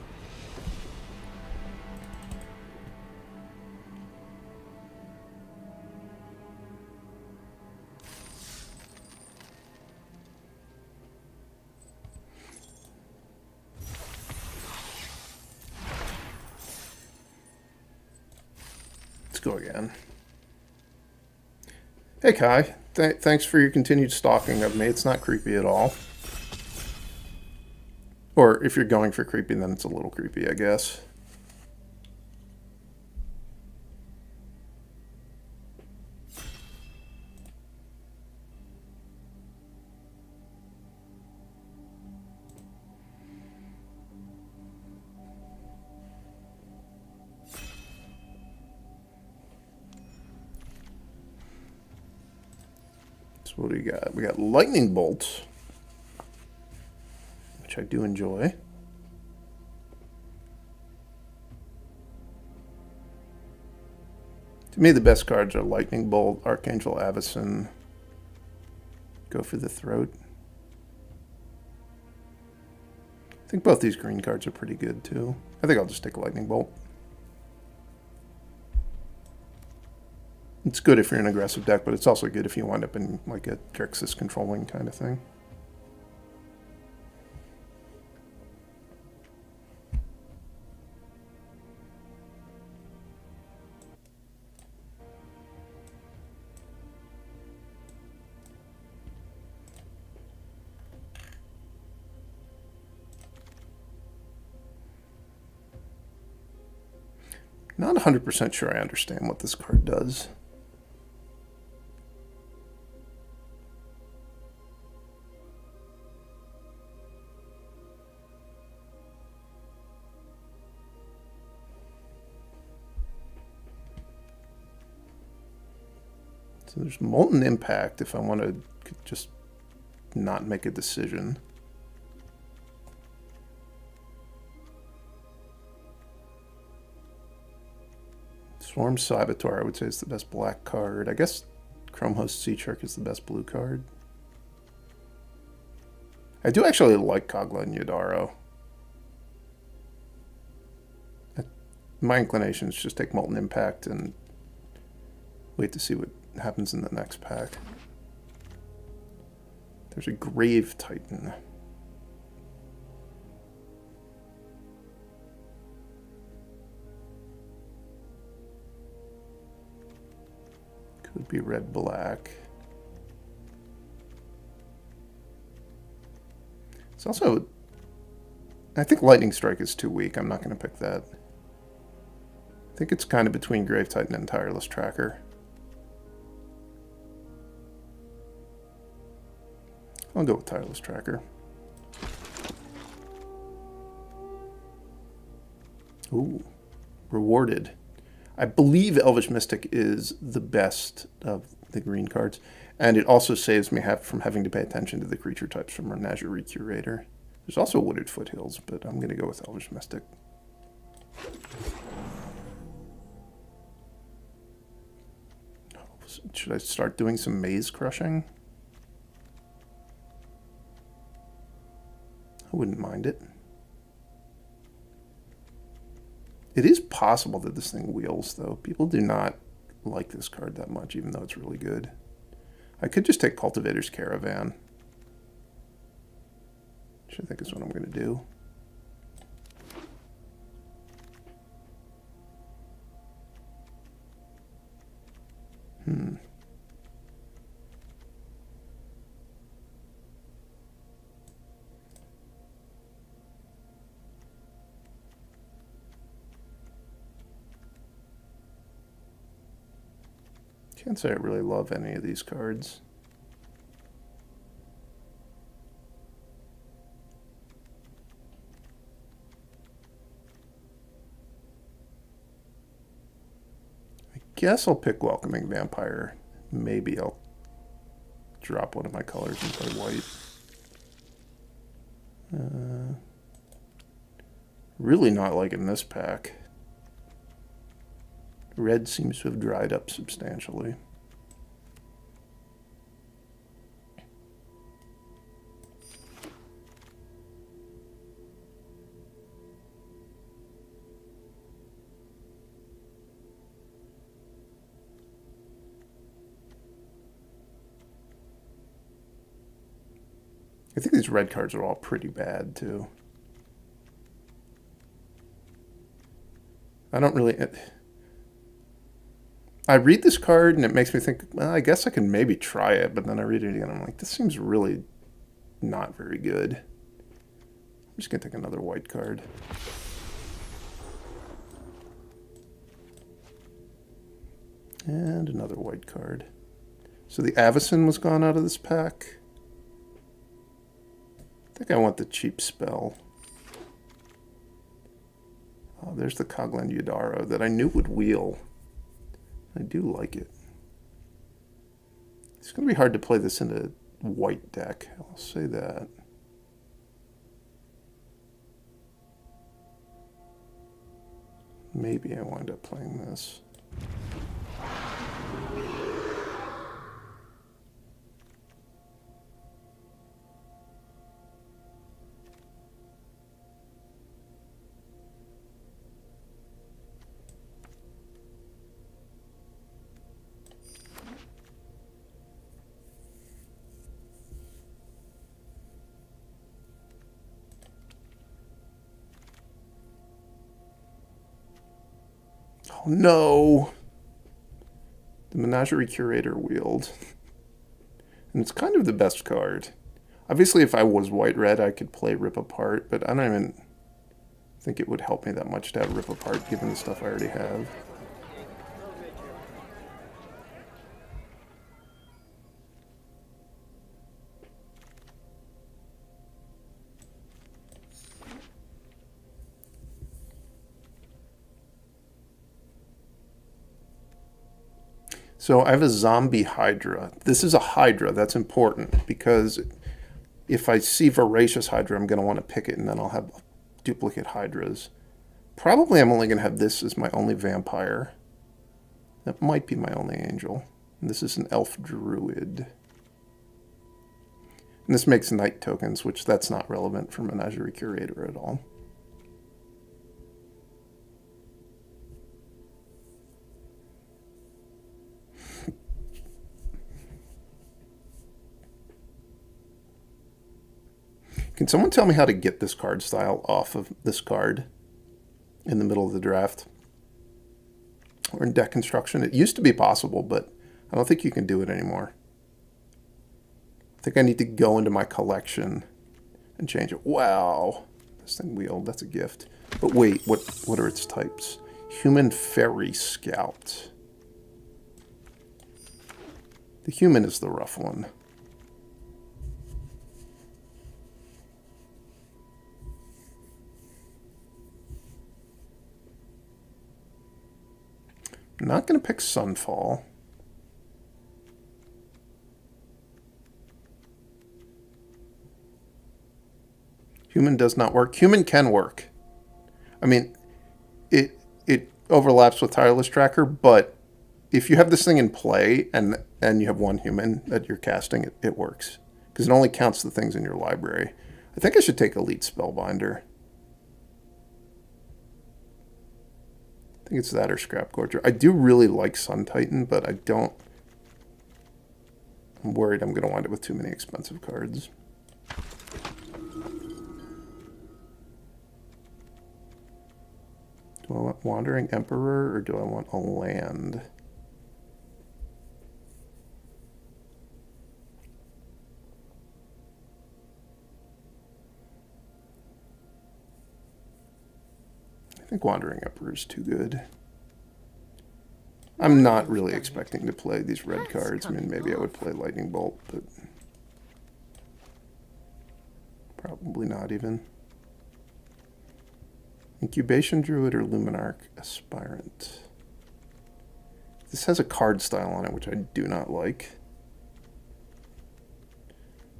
[SPEAKER 1] Let's go again. Hey Kai, thanks for your continued stalking of me. It's not creepy at all. Or if you're going for creepy, then it's a little creepy, I guess. So what do we got? We got Lightning Bolt, which I do enjoy. To me, the best cards are Lightning Bolt, Archangel Avacyn. Go for the Throat. I think both these green cards are pretty good, too. I think I'll just take Lightning Bolt. It's good if you're in an aggressive deck, but it's also good if you wind up in like a Grixis controlling kind of thing. Not 100% sure I understand what this card does. So there's Molten Impact if I want to just not make a decision. Swarm Saboteur, I would say, is the best black card. I guess Chrome Host Sea Shark is the best blue card. I do actually like Kogla and Yadaro. My inclination is just take Molten Impact and wait to see what happens in the next pack. There's a Grave Titan. Could be red-black. It's also... I think Lightning Strike is too weak. I'm not going to pick that. I think it's kind of between Grave Titan and Tireless Tracker. I'll go with Tireless Tracker. Ooh, Rewarded. I believe Elvish Mystic is the best of the green cards, and it also saves me from having to pay attention to the creature types from Menagerie Curator. There's also Wooded Foothills, but I'm going to go with Elvish Mystic. Should I start doing some maze crushing? I wouldn't mind it. It is possible that this thing wheels, though. People do not like this card that much, even though it's really good. I could just take Cultivator's Caravan, which I think is what I'm going to do. Can't say I really love any of these cards. I guess I'll pick Welcoming Vampire. Maybe I'll drop one of my colors and play white. Really not liking this pack. Red seems to have dried up substantially. I think these red cards are all pretty bad, too. I don't really... I read this card and it makes me think, well, I guess I can maybe try it, but then I read it again and I'm like, this seems really not very good. I'm just going to take another white card. And another white card. So the Avacyn was gone out of this pack. I think I want the cheap spell. Oh, there's the Koglan Yadaro that I knew would wheel. I do like it. It's going to be hard to play this in a white deck. I'll say that. Maybe I wind up playing this. Oh no! The Menagerie Curator wheeled. And it's kind of the best card. Obviously if I was white-red I could play Rip Apart, but I don't even... think it would help me that much to have Rip Apart given the stuff I already have. So I have a zombie Hydra. This is a Hydra. That's important because if I see Voracious Hydra, I'm going to want to pick it, and then I'll have duplicate Hydras. Probably I'm only going to have this as my only vampire. That might be my only angel. And this is an elf druid. And this makes night tokens, which that's not relevant for Menagerie Curator at all. Can someone tell me how to get this card style off of this card in the middle of the draft? Or in deck construction? It used to be possible, but I don't think you can do it anymore. I think I need to go into my collection and change it. Wow. This thing wheeled, that's a gift. But wait, what are its types? Human Fairy Scout. The human is the rough one. I'm not going to pick Sunfall. Human does not work. Human can work. I mean, it overlaps with Tireless Tracker, but if you have this thing in play and you have one human that you're casting, it works. Because it only counts the things in your library. I think I should take Elite Spellbinder. I think it's that or Scrap Gorger. I do really like Sun Titan, but I don't... I'm worried I'm going to wind up with too many expensive cards. Do I want Wandering Emperor or do I want a land? I think Wandering Emperor is too good. I'm not really expecting to play these red cards. I mean, maybe I would play Lightning Bolt, but probably not even. Incubation Druid or Luminarch Aspirant. This has a card style on it, which I do not like.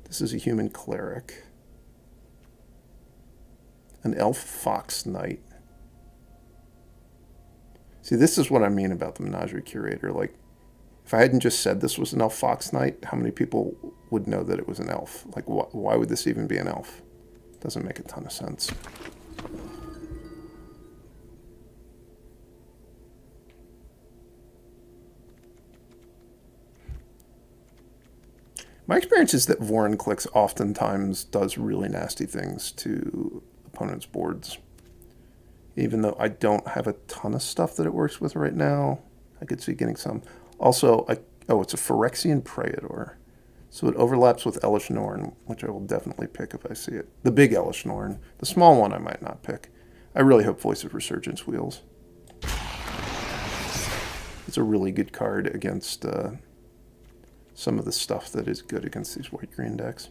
[SPEAKER 1] This is a human cleric. An elf fox knight. See, this is what I mean about the Menagerie Curator. Like, if I hadn't just said this was an elf fox knight, how many people would know that it was an elf? Like, why would this even be an elf? Doesn't make a ton of sense. My experience is that Vorinclex oftentimes does really nasty things to opponents' boards. Even though I don't have a ton of stuff that it works with right now, I could see getting some. Also, it's a Phyrexian Praetor. So it overlaps with Elish Norn, which I will definitely pick if I see it. The big Elish Norn. The small one I might not pick. I really hope Voice of Resurgence wheels. It's a really good card against some of the stuff that is good against these white-green decks.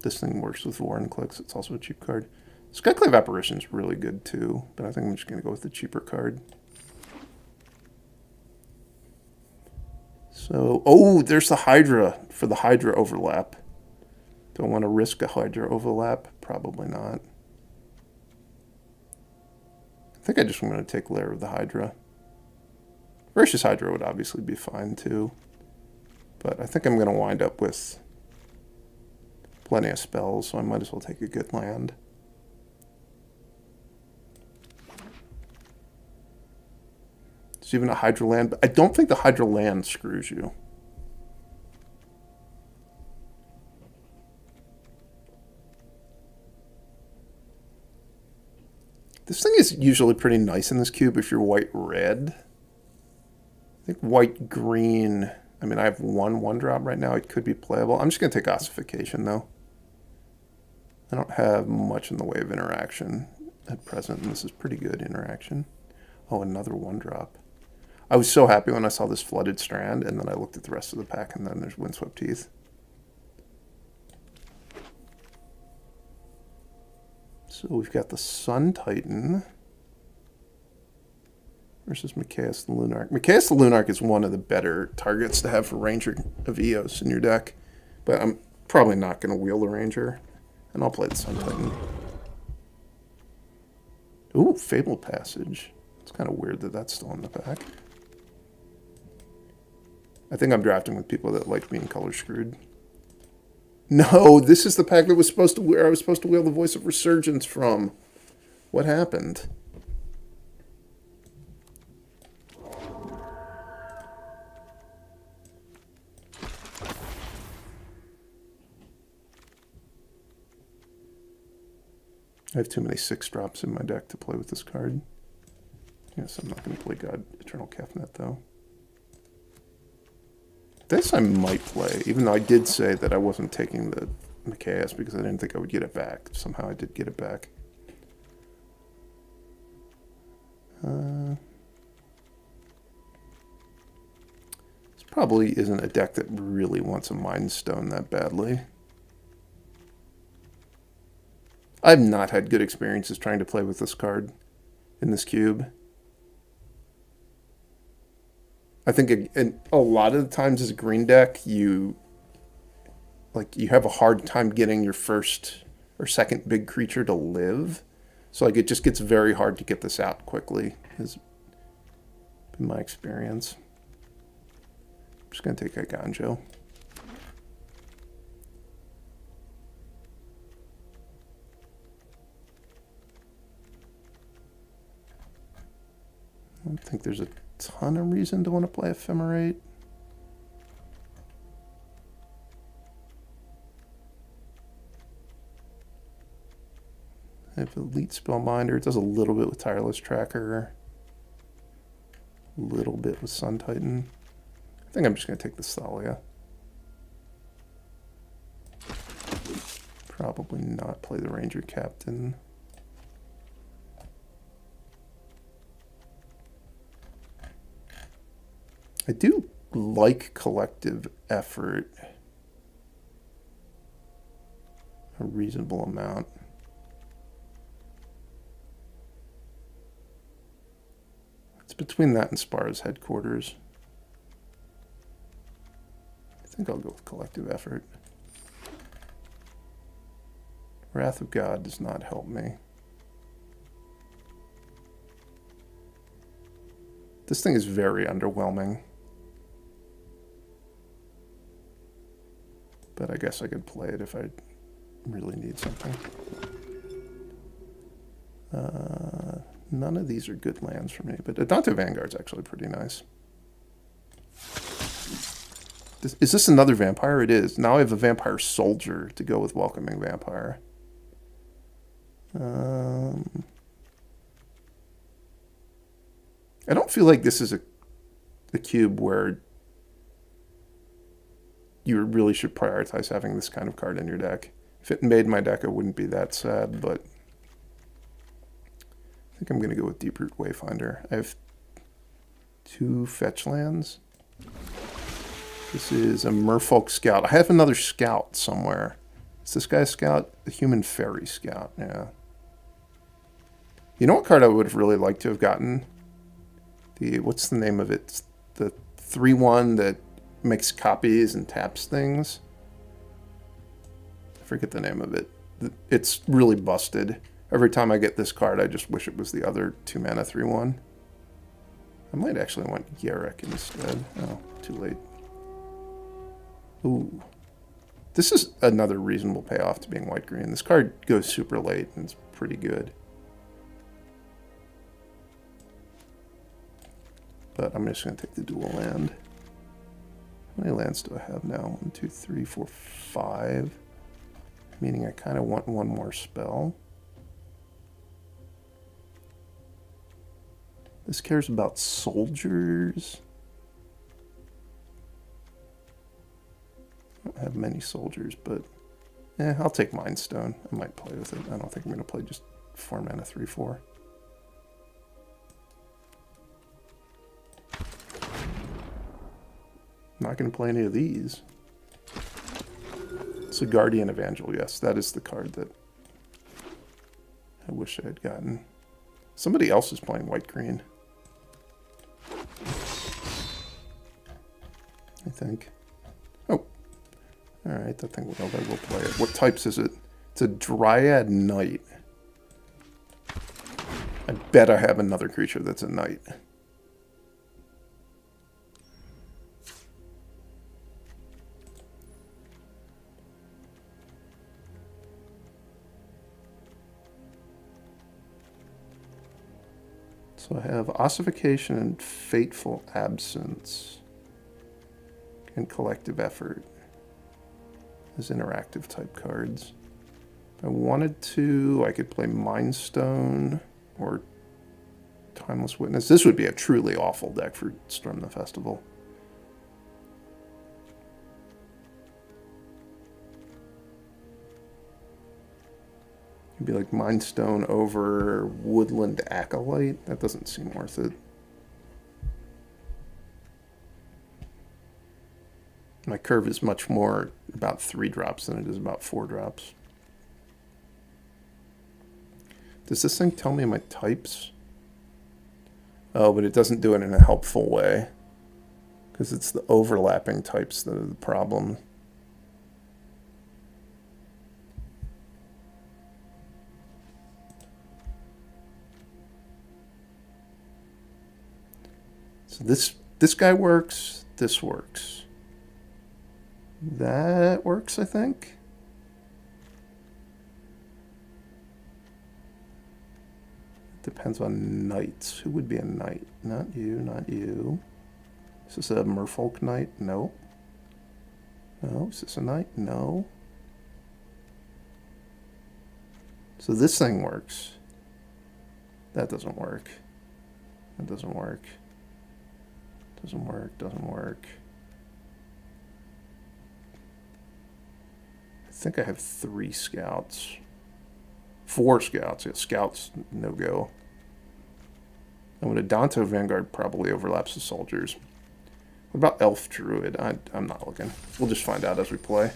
[SPEAKER 1] This thing works with Vorinclex. It's also a cheap card. Skyclave Apparition is really good too, but I think I'm just going to go with the cheaper card. So, oh, there's the Hydra for the Hydra overlap. Do I want to risk a Hydra overlap? Probably not. I think I just want to take Lair of the Hydra. Voracious Hydra would obviously be fine too, but I think I'm going to wind up with plenty of spells, so I might as well take a good land. There's even a Hydra land, but I don't think the Hydra land screws you. This thing is usually pretty nice in this cube if you're white-red. I think white-green, I mean, I have one drop right now. It could be playable. I'm just going to take ossification, though. I don't have much in the way of interaction at present, and this is pretty good interaction. Oh, another 1-drop. I was so happy when I saw this Flooded Strand, and then I looked at the rest of the pack, and then there's Windswept Teeth. So we've got the Sun Titan versus Micaeus the Lunarch. Micaeus the Lunarch is one of the better targets to have for Ranger of Eos in your deck, but I'm probably not going to wheel the Ranger, and I'll play the Sun Titan. Ooh, Fable Passage. It's kind of weird that that's still in the pack. I think I'm drafting with people that like being color screwed. No, this is the pack that was supposed to where I was supposed to wheel the Voice of Resurgence from. What happened? I have too many 6-drops in my deck to play with this card. Yes, I'm not going to play God Eternal Kefnet, though. This I might play, even though I did say that I wasn't taking the Micaeus because I didn't think I would get it back. Somehow I did get it back. This probably isn't a deck that really wants a Mind Stone that badly. I've not had good experiences trying to play with this card in this cube. I think a lot of the times as a green deck, you have a hard time getting your first or second big creature to live. So like it just gets very hard to get this out quickly, has been my experience. I'm just going to take a Ganjo. I don't think there's a ton of reason to want to play Ephemerate. I have Elite Spellbinder. It does a little bit with Tireless Tracker. A little bit with Sun Titan. I think I'm just going to take the Thalia. Probably not play the Ranger Captain. I do like Collective Effort a reasonable amount. It's between that and Spar's Headquarters. I think I'll go with Collective Effort. Wrath of God does not help me. This thing is very underwhelming. But I guess I could play it if I really need something. None of these are good lands for me, but Adante Vanguard's actually pretty nice. Is this another vampire? It is. Now I have a vampire soldier to go with Welcoming Vampire. I don't feel like this is a cube where you really should prioritize having this kind of card in your deck. If it made my deck, I wouldn't be that sad, but I think I'm going to go with Deeproot Wayfinder. I have 2 fetch lands. This is a Merfolk Scout. I have another Scout somewhere. Is this guy a Scout? The Human Fairy Scout, yeah. You know what card I would have really liked to have gotten? What's the name of it? It's the 3/1 that makes copies and taps things. I forget the name of it. It's really busted. Every time I get this card, I just wish it was the other 2-mana 3/1. I might actually want Garruk instead. Oh, too late. Ooh. This is another reasonable payoff to being white-green. This card goes super late, and it's pretty good. But I'm just going to take the dual land. How many lands do I have now? 1, 2, 3, 4, 5. Meaning I kind of want one more spell. This cares about soldiers. don't have many soldiers, but I'll take Mind Stone. I might play with it. I don't think I'm going to play just 4 mana 3/4. I'm not going to play any of these. It's a Guardian Evangel. Yes, that is the card that I wish I had gotten. Somebody else is playing white-green, I think. Oh. Alright, that thing, well, I will play it. What types is it? It's a Dryad Knight. I bet I have another creature that's a Knight. So I have Ossification and Fateful Absence and Collective Effort as interactive type cards. If I wanted to, I could play Mind Stone or Timeless Witness. This would be a truly awful deck for Storm the Festival. It'd be like Mind Stone over Woodland Acolyte. That doesn't seem worth it. My curve is much more about 3 drops than it is about 4 drops. Does this thing tell me my types? Oh, but it doesn't do it in a helpful way. Because it's the overlapping types that are the problem. So this guy works, this works. That works, I think. Depends on knights. Who would be a knight? Not you, not you. Is this a merfolk knight? No. No. Is this a knight? No. So this thing works. That doesn't work. That doesn't work. Doesn't work, doesn't work. I think I have 3 scouts. 4 scouts. Yeah, scouts, no go. And with a Danto Vanguard probably overlaps the soldiers. What about Elf Druid? I'm not looking. We'll just find out as we play.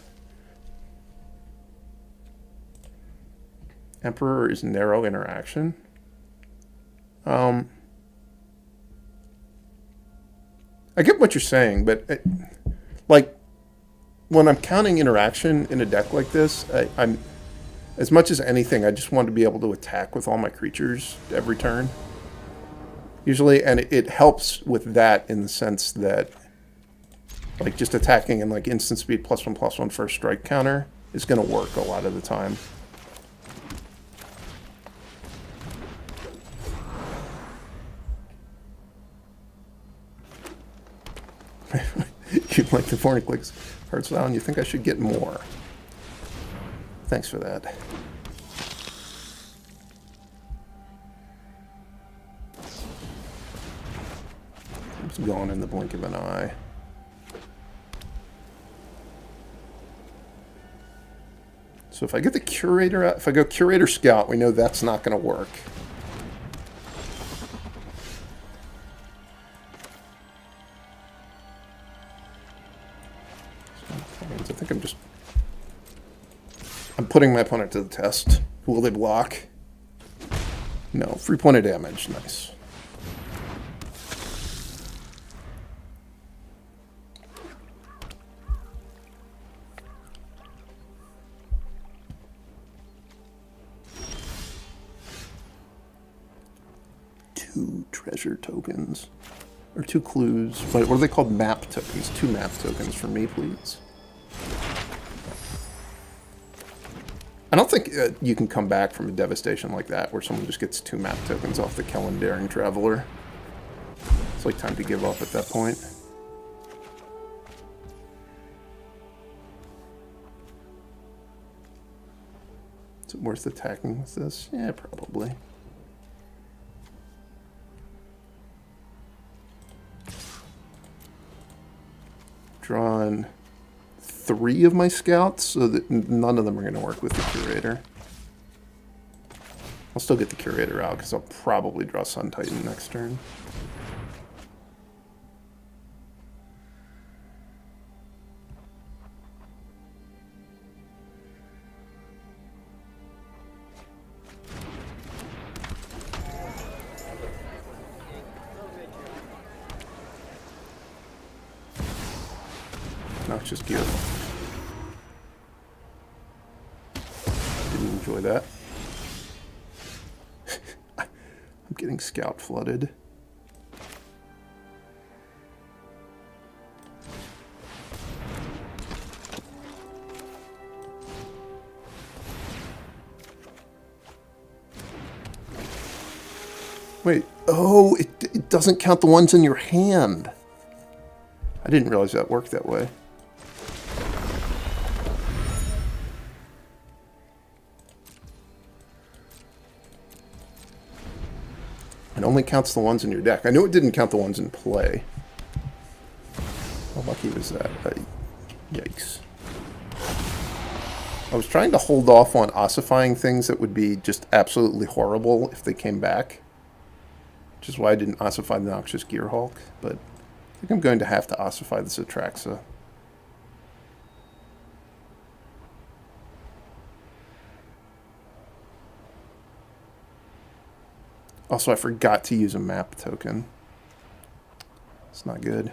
[SPEAKER 1] Emperor is narrow interaction. I get what you're saying, but like when I'm counting interaction in a deck like this, I'm as much as anything, I just want to be able to attack with all my creatures every turn. Usually, and it helps with that in the sense that like just attacking and like instant speed +1/+1 first strike counter is going to work a lot of the time. You like the Forniclix Hearts Vow, and you think I should get more. Thanks for that. It's gone in the blink of an eye. So if I get the Curator out, if I go Curator Scout, we know that's not going to work. I think I'm putting my opponent to the test. Will they block? No. 3 point of damage. Nice. Two treasure tokens. Or 2 clues. What are they called? Map tokens. 2 map tokens for me, please. I don't think you can come back from a devastation like that where someone just gets 2 map tokens off the Kellen Daring Traveler. It's like time to give up at that point. Is it worth attacking with this? Yeah, probably. Drawn 3 of my scouts, so that none of them are going to work with the Curator. I'll still get the Curator out, because I'll probably draw Sun Titan next turn. Noxious Gear. Didn't enjoy that. I'm getting scout flooded. Wait, oh, it doesn't count the ones in your hand. I didn't realize that worked that way. It only counts the ones in your deck. I knew it didn't count the ones in play. How lucky was that? Yikes. I was trying to hold off on ossifying things that would be just absolutely horrible if they came back. Which is why I didn't ossify the Noxious Gearhulk, but I think I'm going to have to ossify the Citraxa. Also, I forgot to use a map token. It's not good.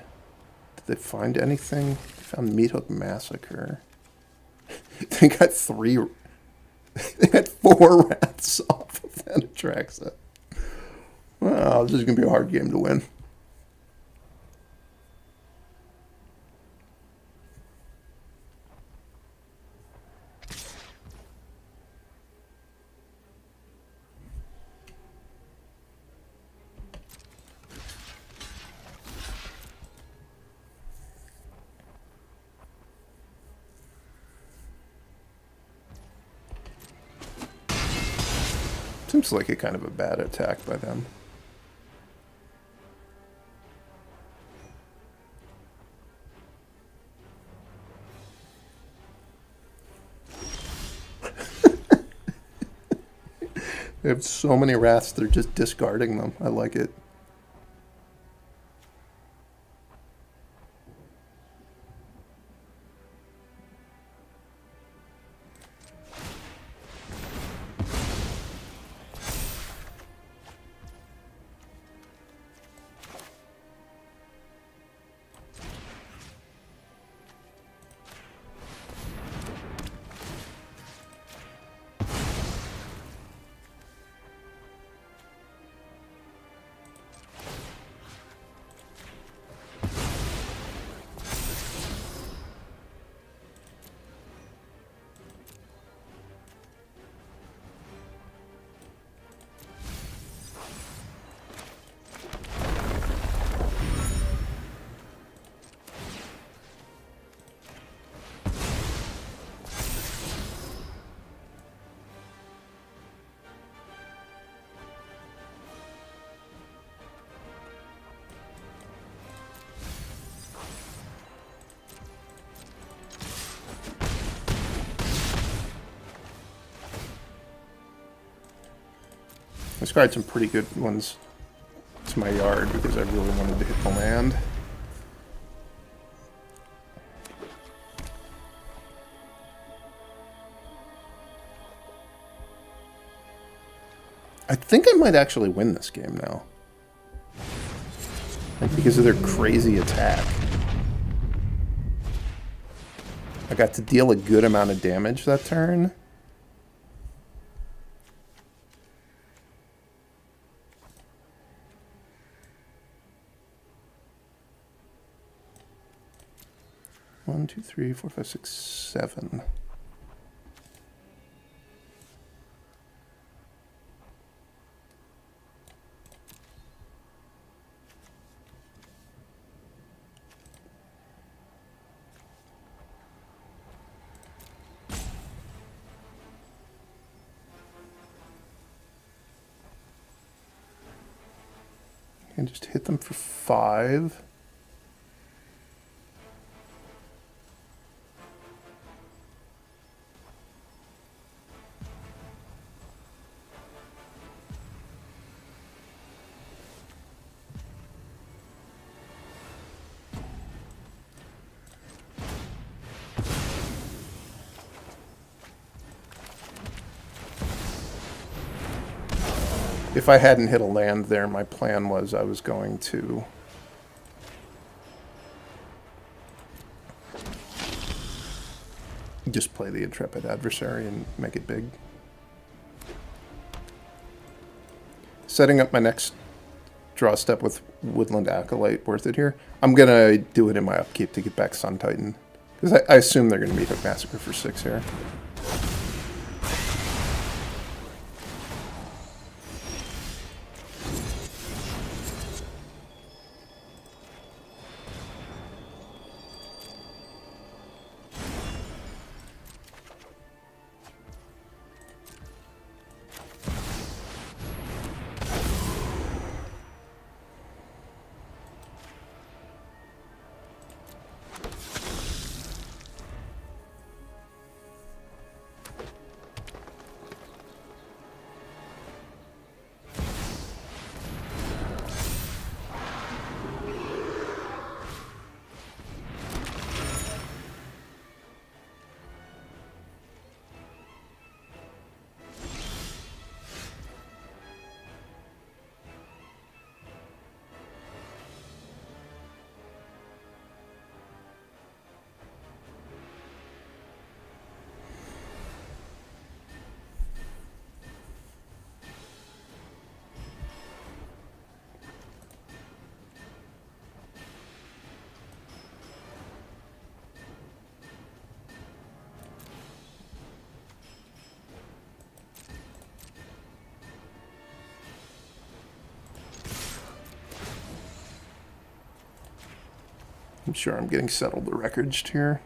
[SPEAKER 1] Did they find anything? They found Meathook Massacre. They got 3... They got 4 rats off of Thanatraxa. Well, this is going to be a hard game to win. Seems like a kind of a bad attack by them. They have so many rats, they're just discarding them. I like it. I scried some pretty good ones to my yard because I really wanted to hit the land. I think I might actually win this game now. Like, because of their crazy attack. I got to deal a good amount of damage that turn. One, two, three, four, five, six, 7. And just hit them for 5. If I hadn't hit a land there, my plan was I was going to just play the Intrepid Adversary and make it big. Setting up my next draw step with Woodland Acolyte worth it here. I'm going to do it in my upkeep to get back Sun Titan. Because I assume they're going to meet Hook Massacre for 6 here. I'm sure I'm getting settled the records here.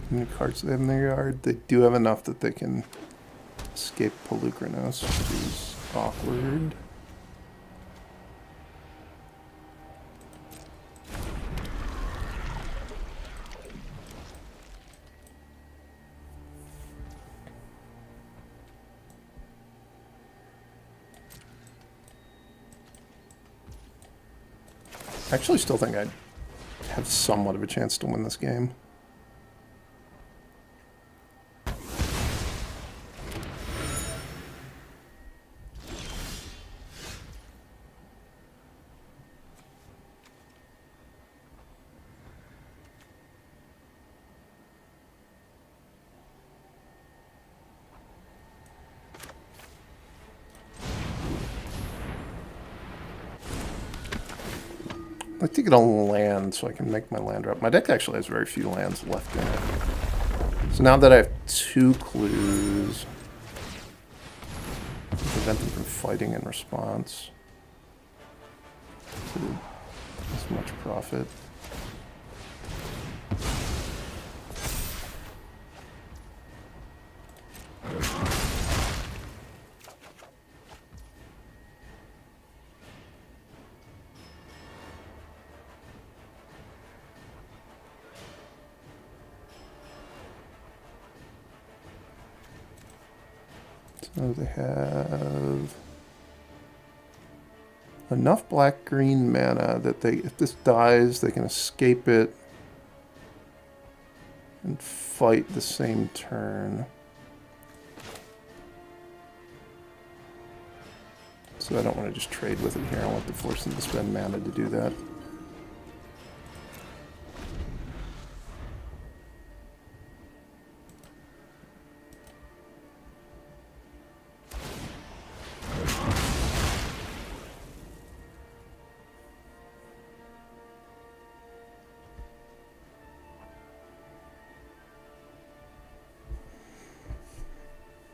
[SPEAKER 1] How many cards do they have in their yard? They do have enough that they can escape Pelucranos, which is awkward. I actually still think I have somewhat of a chance to win this game. I'd like to get a land so I can make my land drop. My deck actually has very few lands left in it. So now that I have 2 clues, I can prevent them from fighting in response to as much profit. So they have enough black-green mana that they, if this dies, they can escape it and fight the same turn. So I don't want to just trade with it here. I want to force them to spend mana to do that.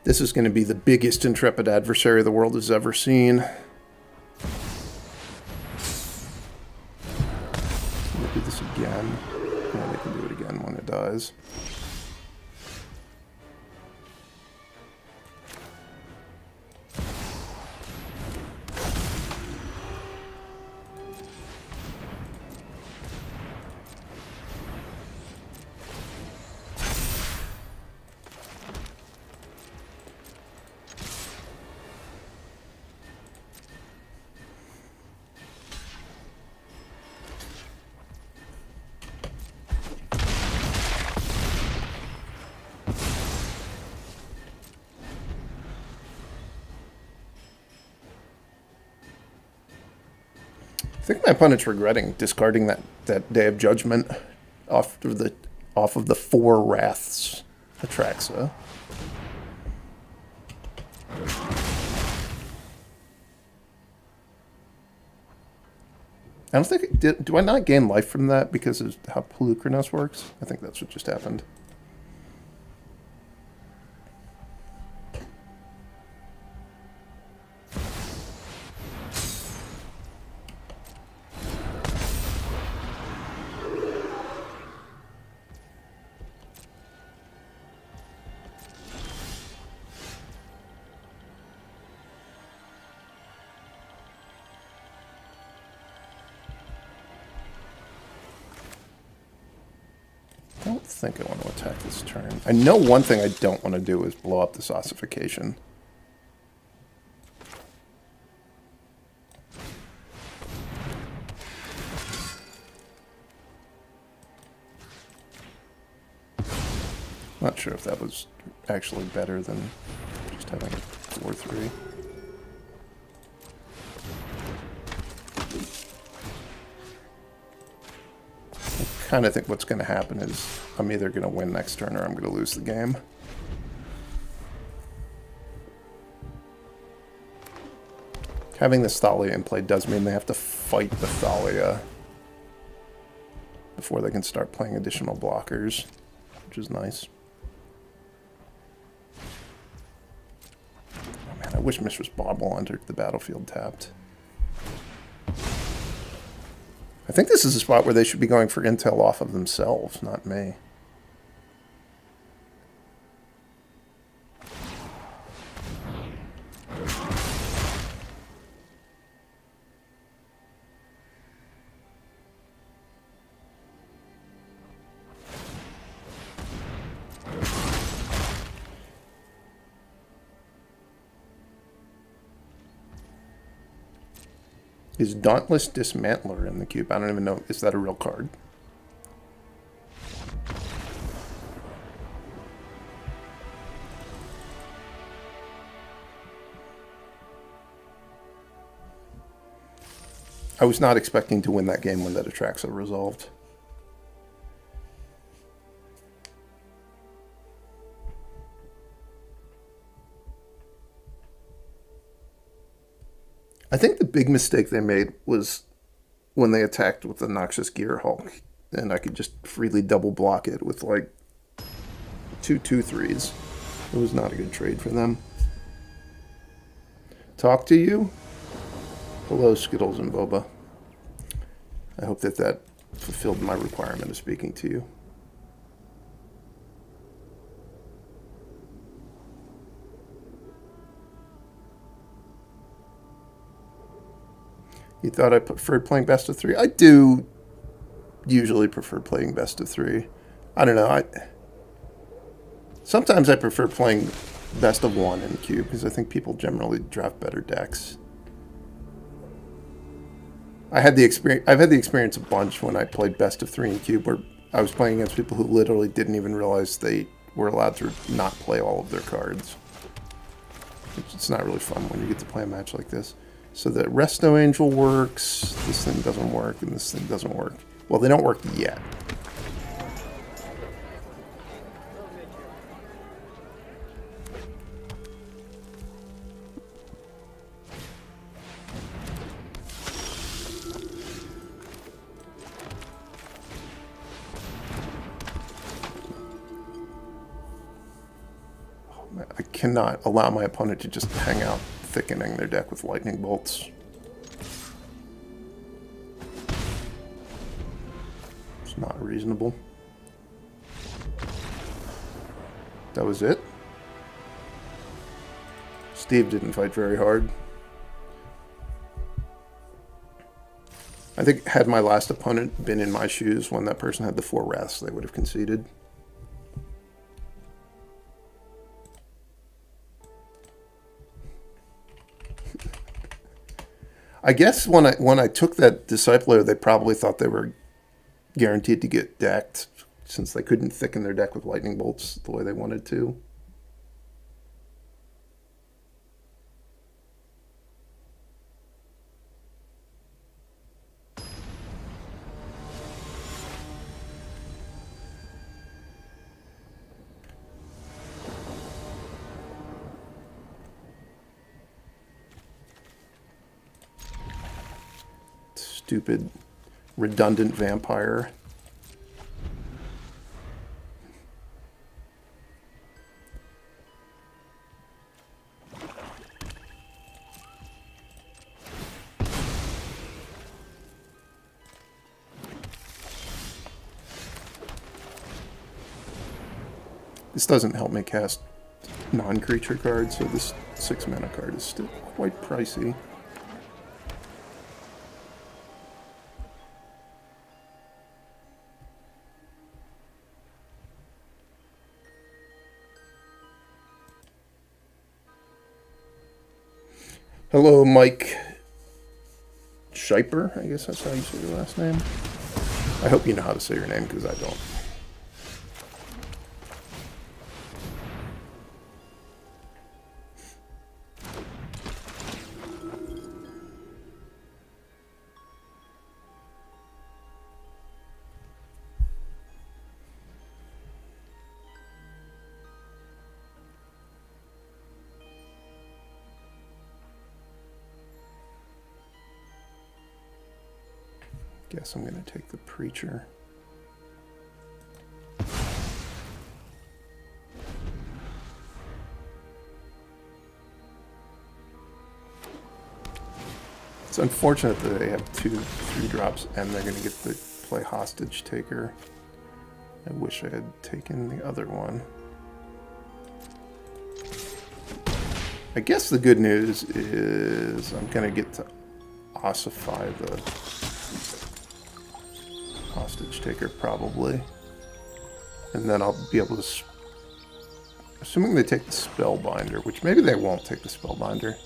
[SPEAKER 1] This is going to be the biggest Intrepid Adversary the world has ever seen. Can they do this again? Yeah, they can do it again when it dies. think my opponent's regretting discarding that Day of Judgment off of the 4 Wraths Atraxa. I don't think do I not gain life from that because of how Pelucranos works? I think that's what just happened. I don't think I want to attack this turn. I know one thing I don't want to do is blow up this ossification. Not sure if that was actually better than just having a 4-3. I kind of think what's going to happen is I'm either going to win next turn or I'm going to lose the game. Having this Thalia in play does mean they have to fight the Thalia before they can start playing additional blockers, which is nice. Oh man, I wish Mistress Bauble entered the battlefield tapped. I think this is a spot where they should be going for intel off of themselves, not me. Is Dauntless Dismantler in the cube? I don't even know. Is that a real card? I was not expecting to win that game when that Atraxa resolved. I think the big mistake they made was when they attacked with the Noxious Gear Hulk, and I could just freely double block it with like 2/2/3s. It was not a good trade for them. Talk to you? Hello, Skittles and Boba. I hope that that fulfilled my requirement of speaking to you. You thought I preferred playing best of 3? I do usually prefer playing best of 3. I don't know. Sometimes I prefer playing best of 1 in cube because I think people generally draft better decks. I've had the experience a bunch when I played best of 3 in cube where I was playing against people who literally didn't even realize they were allowed to not play all of their cards. It's not really fun when you get to play a match like this. So the Resto Angel works, this thing doesn't work, and this thing doesn't work. Well, they don't work yet. I cannot allow my opponent to just hang out thickening their deck with lightning bolts. It's not reasonable. That was it. Steve didn't fight very hard. I think had my last opponent been in my shoes when that person had the 4 Wraths, they would have conceded. I guess when I took that Discipler, they probably thought they were guaranteed to get decked since they couldn't thicken their deck with lightning bolts the way they wanted to. stupid, redundant vampire. This doesn't help me cast non-creature cards, so this 6 mana card is still quite pricey. Hello, Mike Schiper, I guess that's how you say your last name. I hope you know how to say your name, because I don't. Guess I'm going to take the Preacher. It's unfortunate that they have 2 3-drops and they're going to get to play Hostage Taker. I wish I had taken the other one. I guess the good news is I'm going to get to ossify the Hostage Taker probably. And then I'll be able to... Assuming they take the Spellbinder, which maybe they won't take the Spellbinder.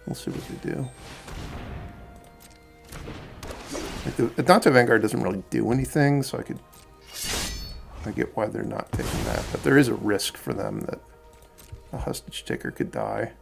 [SPEAKER 1] We'll see what they do. Like the Adante Vanguard doesn't really do anything, so I get why they're not taking that. But there is a risk for them that a Hostage Taker could die.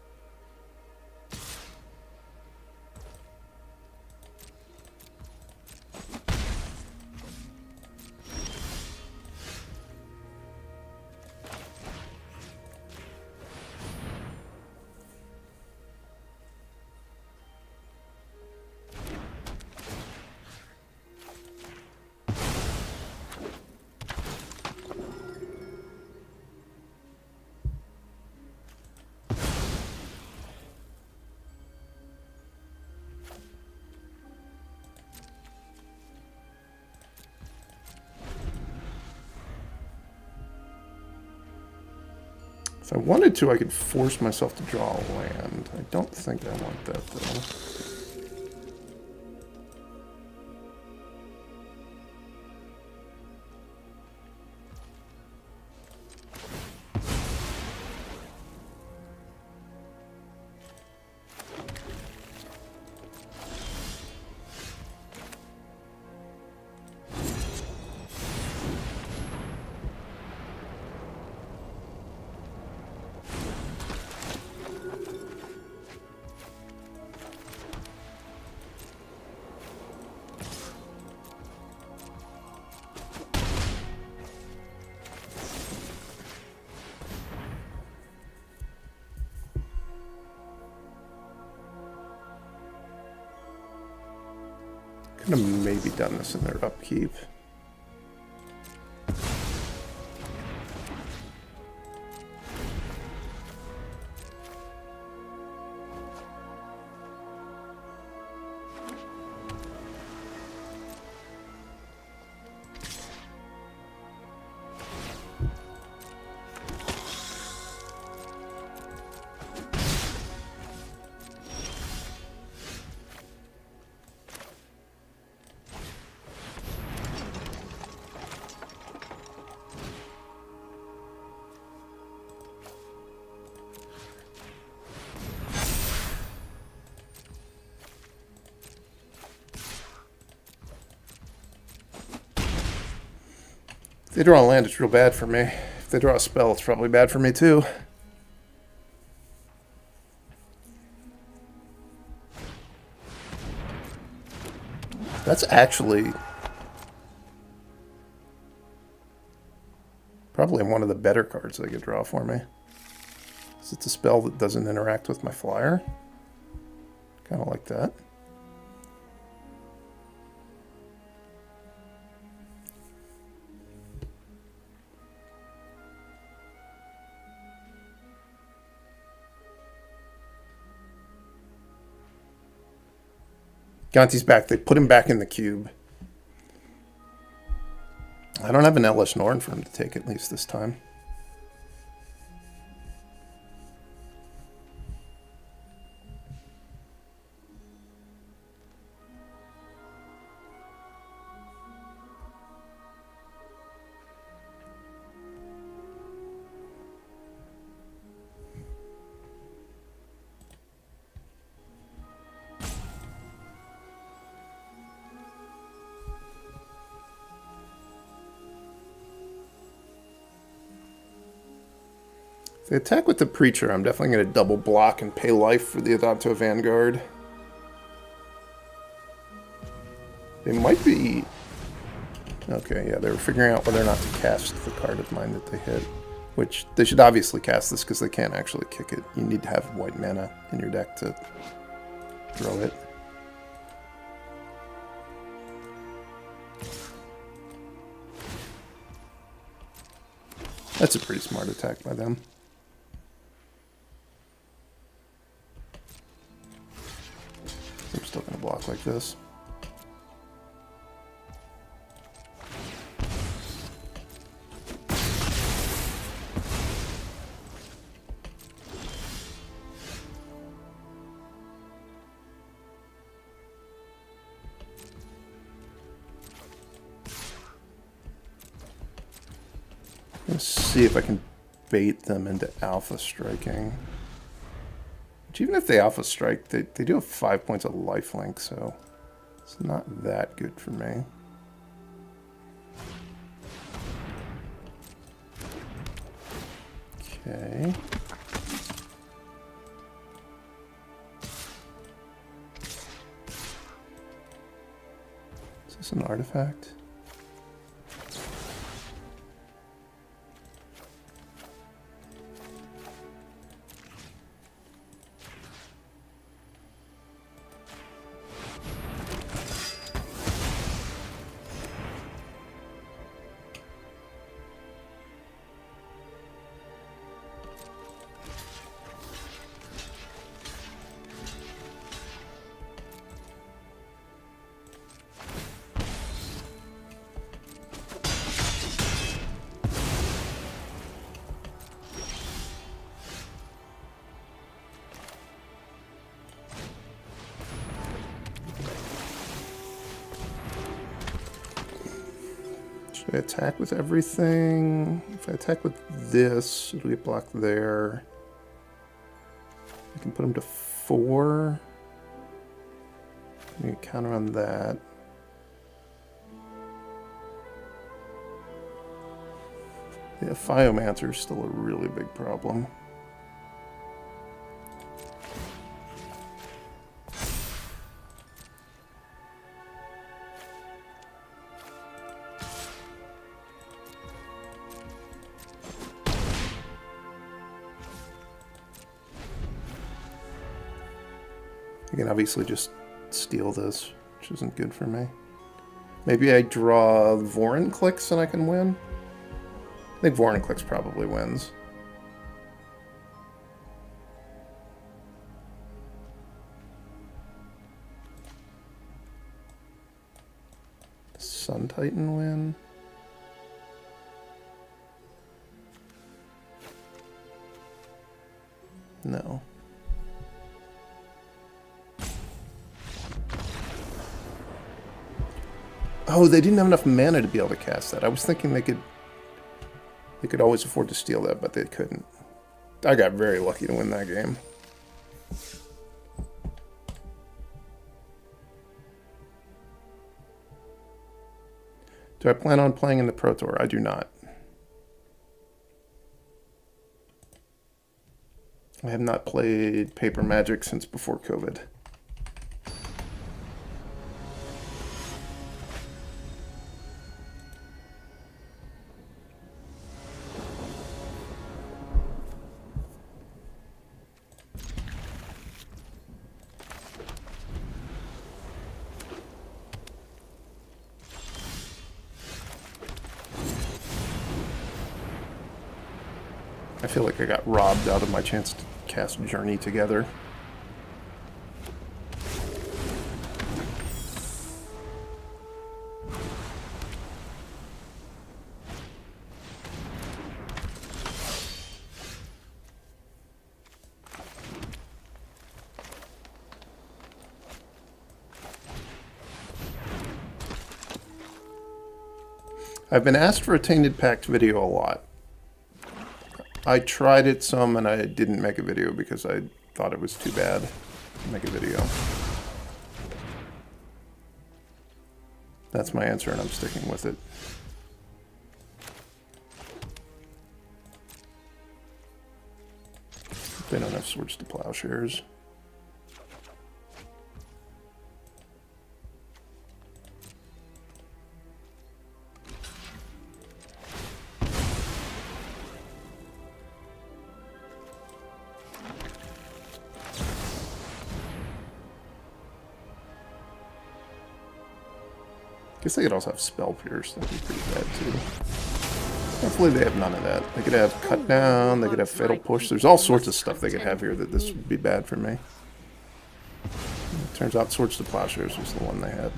[SPEAKER 1] If I wanted to, I could force myself to draw a land. I don't think I want that, though. Could have maybe done this in their upkeep. If they draw a land, it's real bad for me. If they draw a spell, it's probably bad for me too. That's actually probably one of the better cards they could draw for me. It's a spell that doesn't interact with my flyer. Kind of like that. Gonti's back. They put him back in the cube. I don't have an LS Norn for him to take at least this time. If they attack with the Preacher, I'm definitely going to double block and pay life for the Adopto Vanguard. They might be... Okay, yeah, they were figuring out whether or not to cast the card of mine that they hit. Which, they should obviously cast this because they can't actually kick it. You need to have white mana in your deck to throw it. That's a pretty smart attack by them. I'm still going to block like this. Let's see if I can bait them into alpha striking. Which even if they alpha strike, they do have 5 points of lifelink, so it's not that good for me. Okay. Is this an artifact? Should I attack with everything? If I attack with this, it'll get blocked there. I can put him to 4. You counter on that. Yeah, Phiomancer is still a really big problem. I can obviously just steal this, which isn't good for me. Maybe I draw Vorin Clicks and I can win? I think Vorin Clicks probably wins. Sun Titan win? No. Oh, they didn't have enough mana to be able to cast that. I was thinking they could always afford to steal that, but they couldn't. I got very lucky to win that game. Do I plan on playing in the Pro Tour? I do not. I have not played Paper Magic since before COVID. I feel like I got robbed out of my chance to cast Journey together. I've been asked for a Tainted Pact video a lot. I tried it some and I didn't make a video because I thought it was too bad to make a video. That's my answer and I'm sticking with it. They don't have swords to plowshares. Guess they could also have Spell Pierce. That'd be pretty bad too. Hopefully they have none of that. They could have Cut Down, they could have Fatal Push. There's all sorts of stuff they could have here that this would be bad for me. Turns out Swords to Plowshares was the one they had.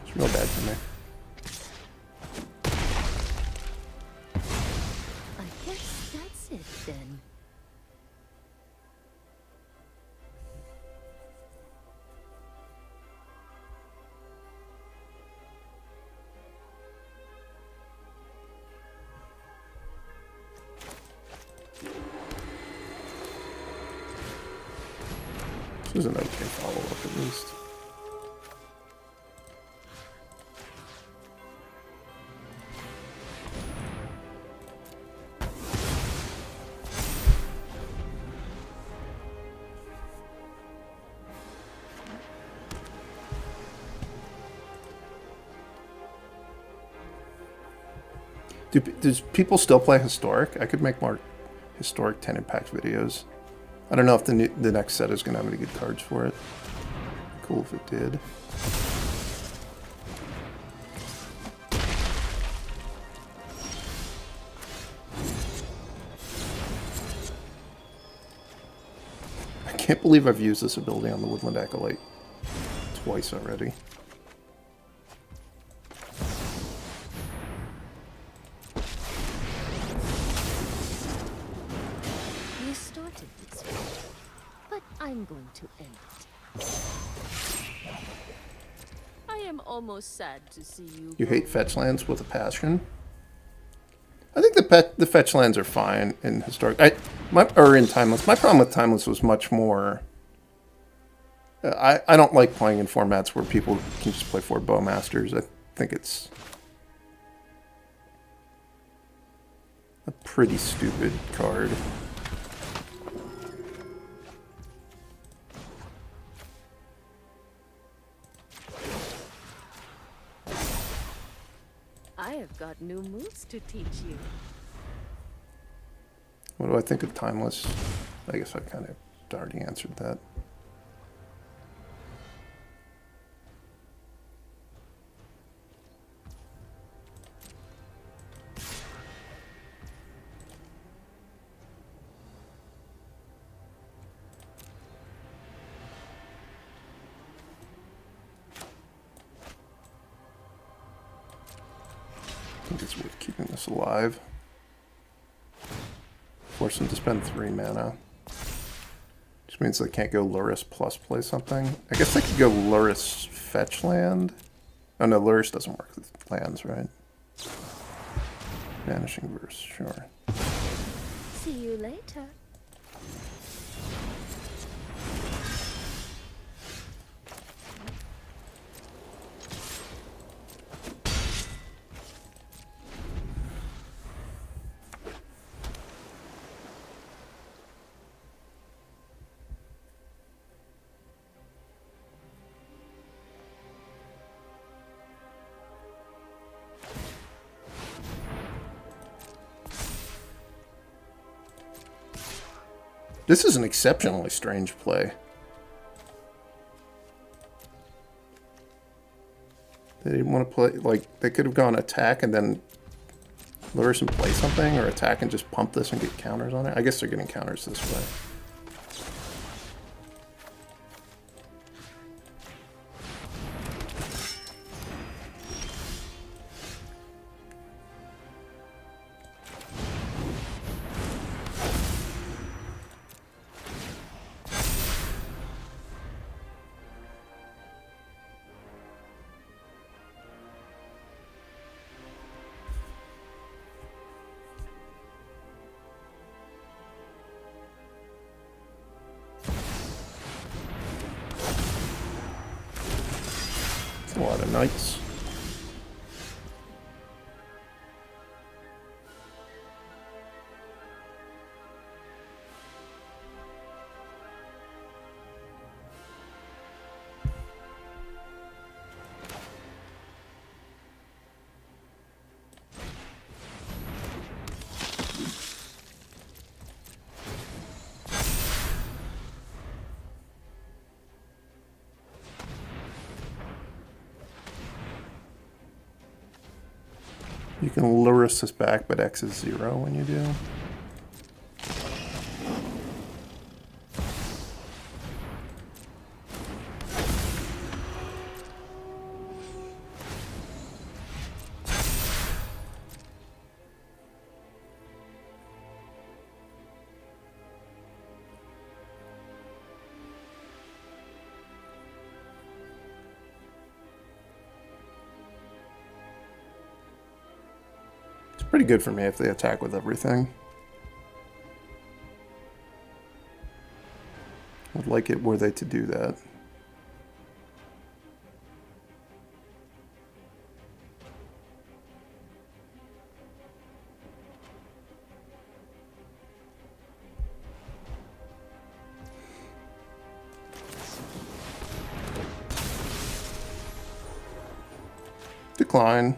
[SPEAKER 1] It's real bad for me.
[SPEAKER 2] I guess that's it then.
[SPEAKER 1] This was an okay follow-up at least. Does people still play Historic? I could make more Historic 10 Impact videos. I don't know if the next set is going to have any good cards for it. Cool if it did. I can't believe I've used this ability on the Woodland Acolyte twice already.
[SPEAKER 2] You started this way, but I'm going to end it. I am almost sad to see you.
[SPEAKER 1] You
[SPEAKER 2] go.
[SPEAKER 1] hate fetch lands with a passion? I think the fetch lands are fine in Historic. Or in Timeless. My problem with Timeless was much more... I don't like playing in formats where people can just play 4 Bowmasters. I think it's a pretty stupid card.
[SPEAKER 2] I have got new moves to teach you.
[SPEAKER 1] What do I think of Timeless? I guess I kind of already answered that. I think it's worth keeping this alive. Force them to spend 3 mana. Which means they can't go Luris plus play something. I guess they could go Luris fetch land. Oh no, Luris doesn't work with lands, right? Vanishing Verse, sure.
[SPEAKER 2] See you later.
[SPEAKER 1] This is an exceptionally strange play. They didn't want to play, like, they could have gone attack and then lures and play something, or attack and just pump this and get counters on it. I guess they're getting counters this way. A lot of knights. You can lure us back, but X is 0 when you do. Pretty good for me if they attack with everything. Would like it were they to do that. Decline.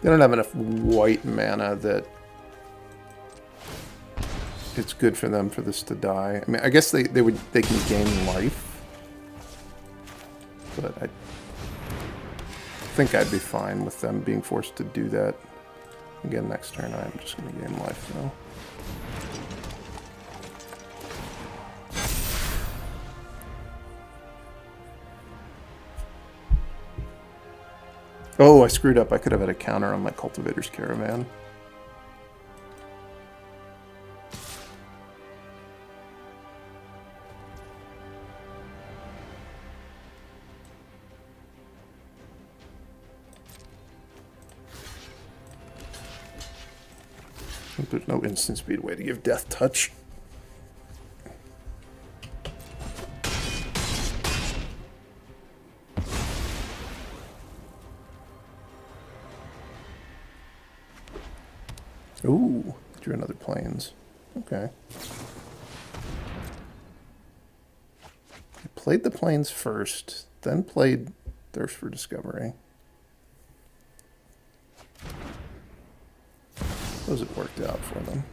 [SPEAKER 1] They don't have enough white mana that it's good for them for this to die. I mean, I guess they can gain life, but I think I'd be fine with them being forced to do that again next turn. I'm just going to gain life though. Oh, I screwed up. I could have had a counter on my Cultivator's Caravan. There's no instant speed way to give Death Touch. Ooh, drew another Plains. Okay. I played the Plains first, then played Thirst for Discovery. Those it worked out for them.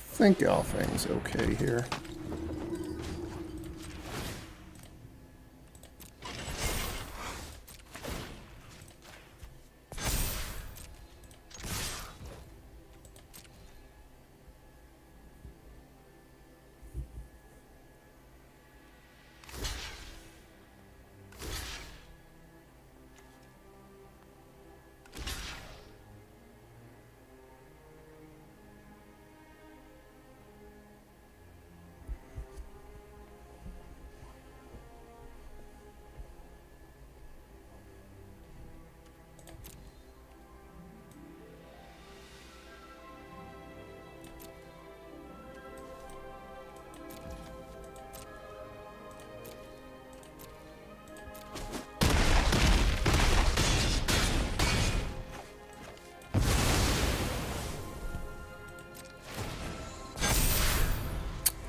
[SPEAKER 1] I think Alfang's okay here.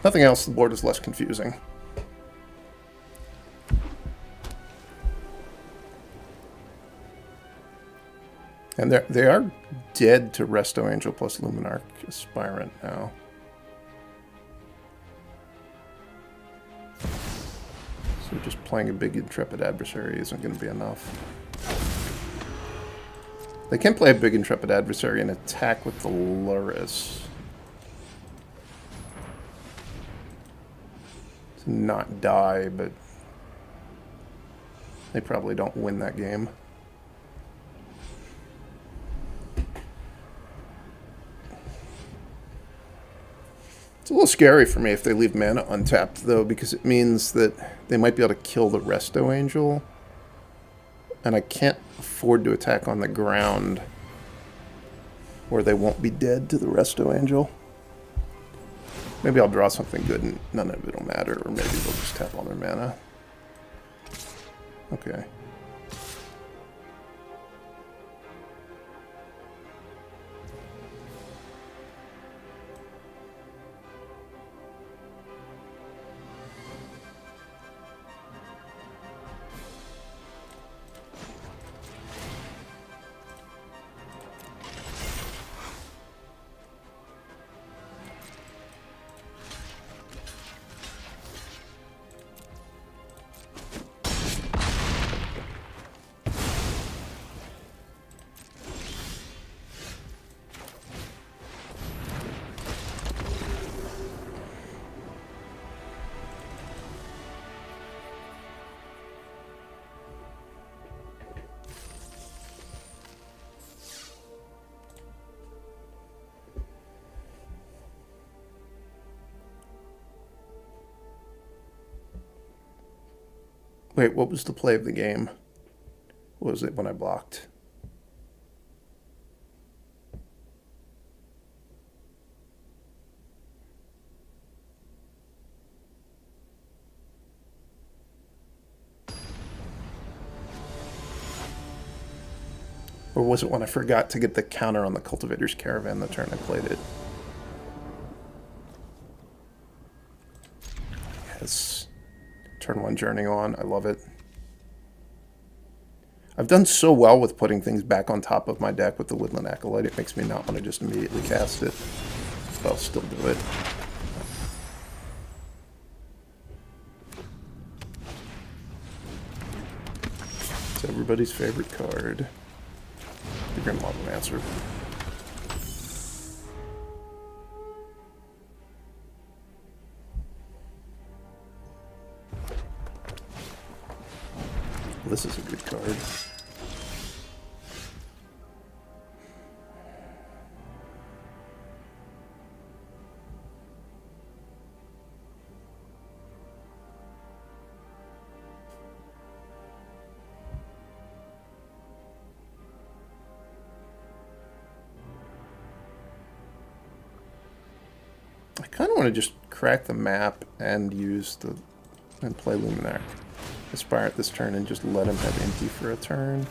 [SPEAKER 1] Nothing else, the board is less confusing. And they are dead to Resto Angel plus Luminarch Aspirant now. So just playing a big Intrepid Adversary isn't going to be enough. They can play a big Intrepid Adversary and attack with the Luris. To not die, but they probably don't win that game. It's a little scary for me if they leave mana untapped, though, because it means that they might be able to kill the Resto Angel. And I can't afford to attack on the ground where they won't be dead to the Resto Angel. Maybe I'll draw something good and none of it will matter, or maybe they'll just tap all their mana. Okay. Wait, what was the play of the game? What was it when I blocked? Or was it when I forgot to get the counter on the Cultivator's Caravan the turn I played it? Yes. Turn 1 Journey on. I love it. I've done so well with putting things back on top of my deck with the Woodland Acolyte, it makes me not want to just immediately cast it. But I'll still do it. It's everybody's favorite card. The Grim Lavamancer. This is a good card. I kind of want to just crack the map and and play Luminarch Aspirant this turn and just let him have empty for a turn.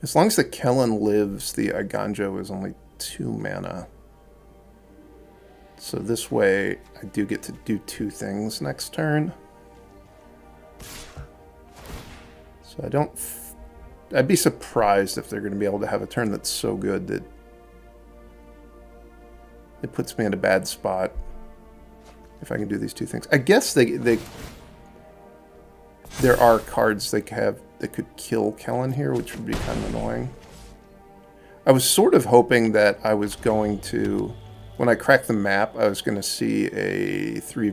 [SPEAKER 1] As long as the Kellen lives, the Iganjo is only 2 mana. So this way, I do get to do 2 things next turn. So I don't... I'd be surprised if they're going to be able to have a turn that's so good that it puts me in a bad spot if I can do these 2 things. I guess there are cards they have that could kill Kellen here, which would be kind of annoying. I was sort of hoping that I was going to... When I crack the map, I was going to see a 3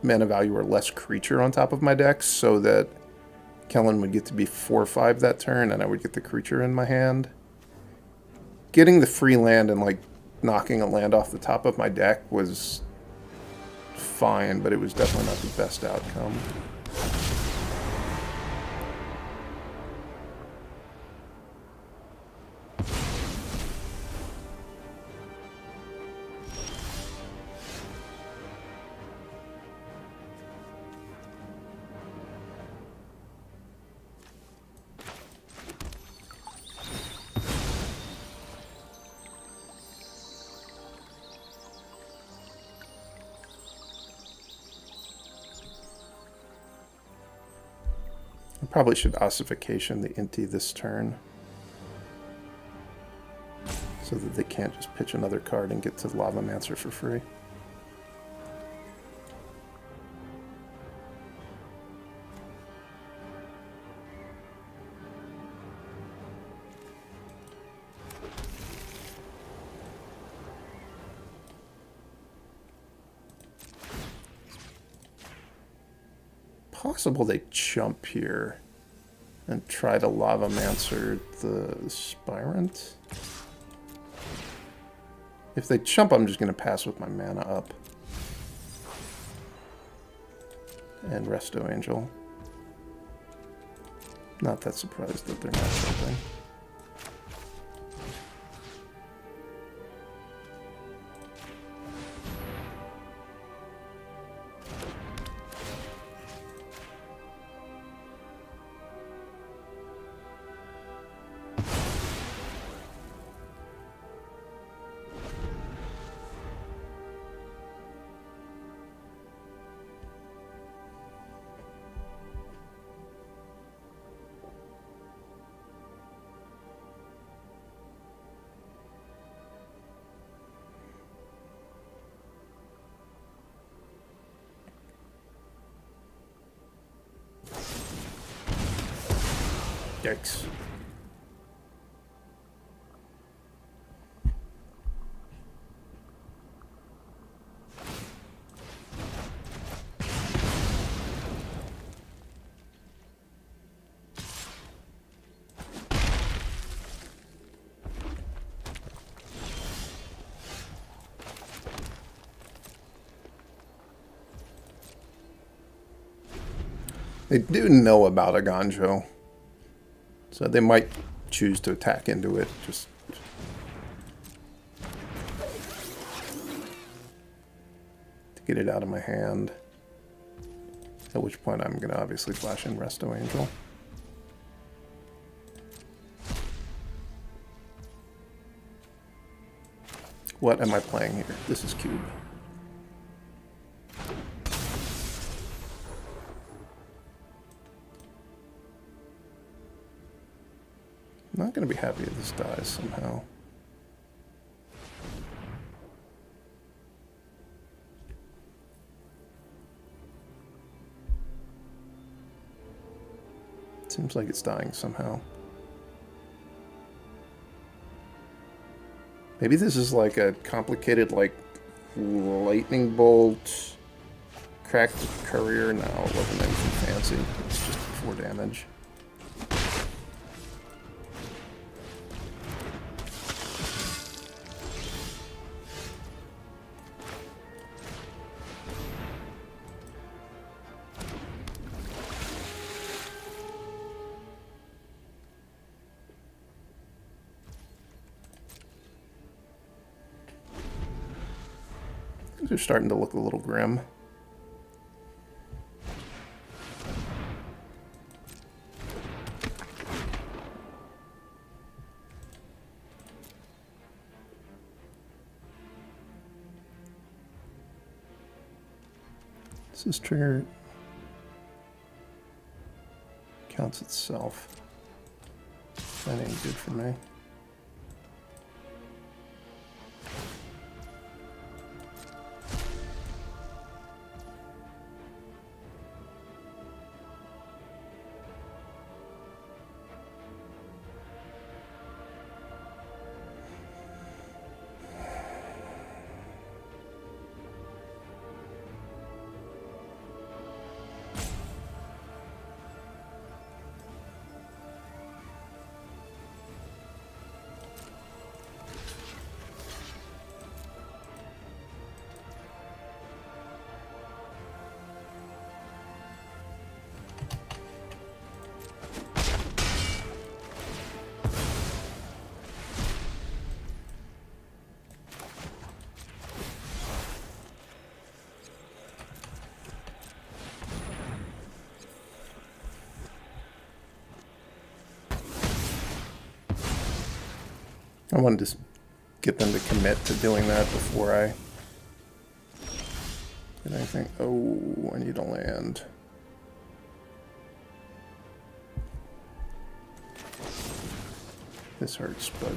[SPEAKER 1] mana value or less creature on top of my deck so that Kellen would get to be 4/5 that turn and I would get the creature in my hand. Getting the free land and like knocking a land off the top of my deck was fine, but it was definitely not the best outcome. I probably should ossification the Inti this turn, so that they can't just pitch another card and get to Lavamancer for free. Possible they chump here and try to Lavamancer the Spirant. If they chump, I'm just going to pass with my mana up. And Resto Angel. Not that surprised that they're not chumping. Yikes. They do know about a Ganjo. So they might choose to attack into it, just to get it out of my hand. At which point I'm going to obviously flash in Resto Angel. What am I playing here? This is Cube. I'm not going to be happy if this dies somehow. Seems like it's dying somehow. Maybe this is like a complicated, like, lightning bolt, cracked courier. No, it wasn't anything fancy. It's just 4 damage. They're starting to look a little grim. This trigger counts itself. That ain't good for me. I wanted to get them to commit to doing that before I did anything. Oh, I need a land. This hurts, but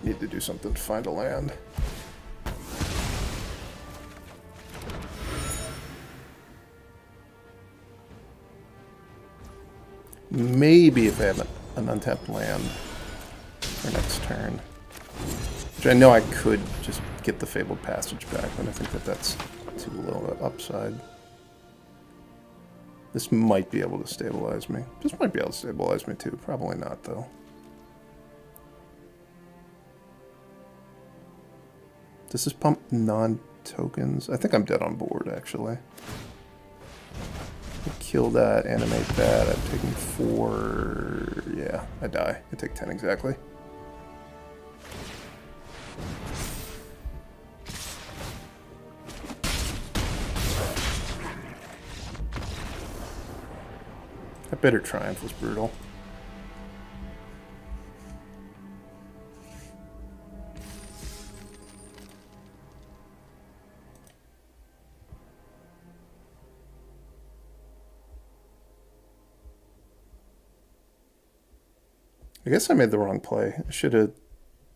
[SPEAKER 1] need to do something to find a land. Maybe if I have an untapped land for next turn. Which I know I could just get the Fabled Passage back, but I think that that's too low upside. This might be able to stabilize me. This might be able to stabilize me too. Probably not, though. Does this pump non-tokens? I think I'm dead on board, actually. Kill that, animate that. I'm taking 4. Yeah, I die. I take 10 exactly. That Bitter Triumph was brutal. I guess I made the wrong play. I should have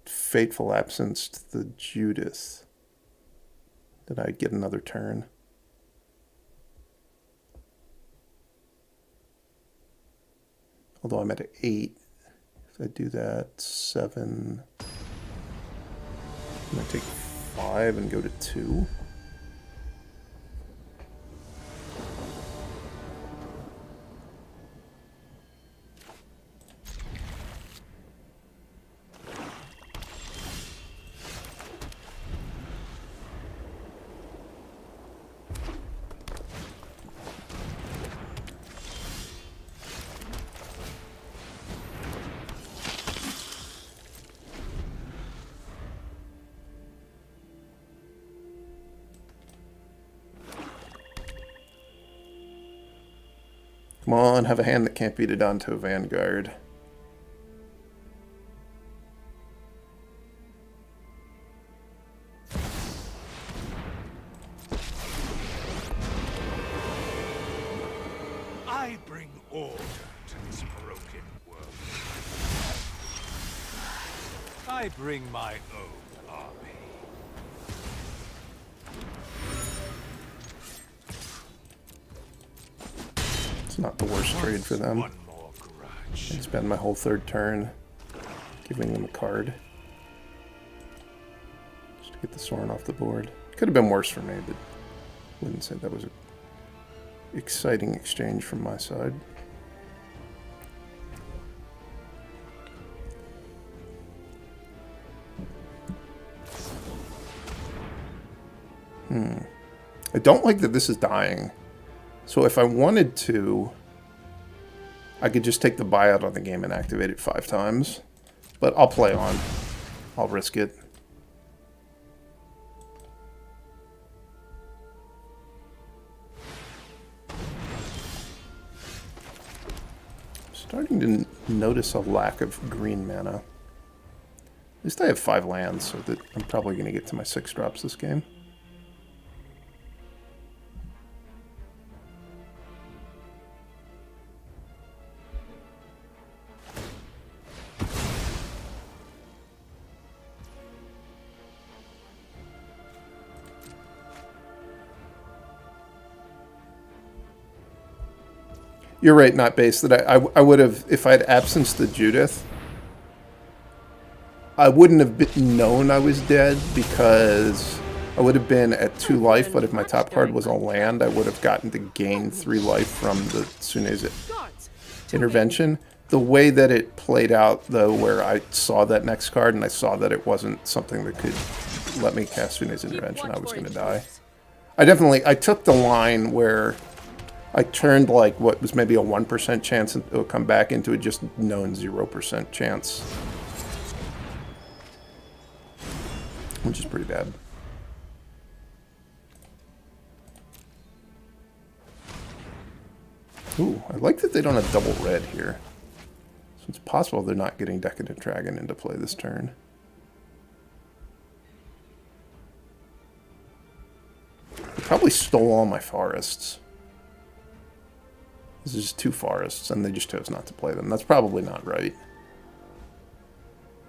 [SPEAKER 1] Fateful Absenced the Judith. Did I get another turn? Although I'm at 8. If I do that, 7. I'm going to take 5 and go to 2. Come on, have a hand that can't beat it onto a Vanguard.
[SPEAKER 3] I bring order to this broken world. I bring my own army.
[SPEAKER 1] It's not the worst trade for them.
[SPEAKER 3] One more grudge.
[SPEAKER 1] I spend my whole third turn giving them a card. Just to get the Sorin off the board. Could have been worse for me, but wouldn't say that was an exciting exchange from my side. I don't like that this is dying. So if I wanted to, I could just take the buyout on the game and activate it 5 times. But I'll play on. I'll risk it. Starting to notice a lack of green mana. At least I have 5 lands, so that I'm probably going to get to my 6 drops this game. You're right, not base. That I would have, if I had absenced the Judith, I wouldn't have known I was dead because I would have been at 2 life, but if my top card was a land, I would have gotten to gain 3 life from the Sune's intervention. The way that it played out, though, where I saw that next card and I saw that it wasn't something that could let me cast Sune's intervention, I was going to die. I took the line where I turned like what was maybe a 1% chance and it'll come back into a just known 0% chance. Which is pretty bad. Ooh, I like that they don't have double red here. So it's possible they're not getting Decadent Dragon into play this turn. They probably stole all my forests. This is just 2 forests, and they just chose not to play them. That's probably not right.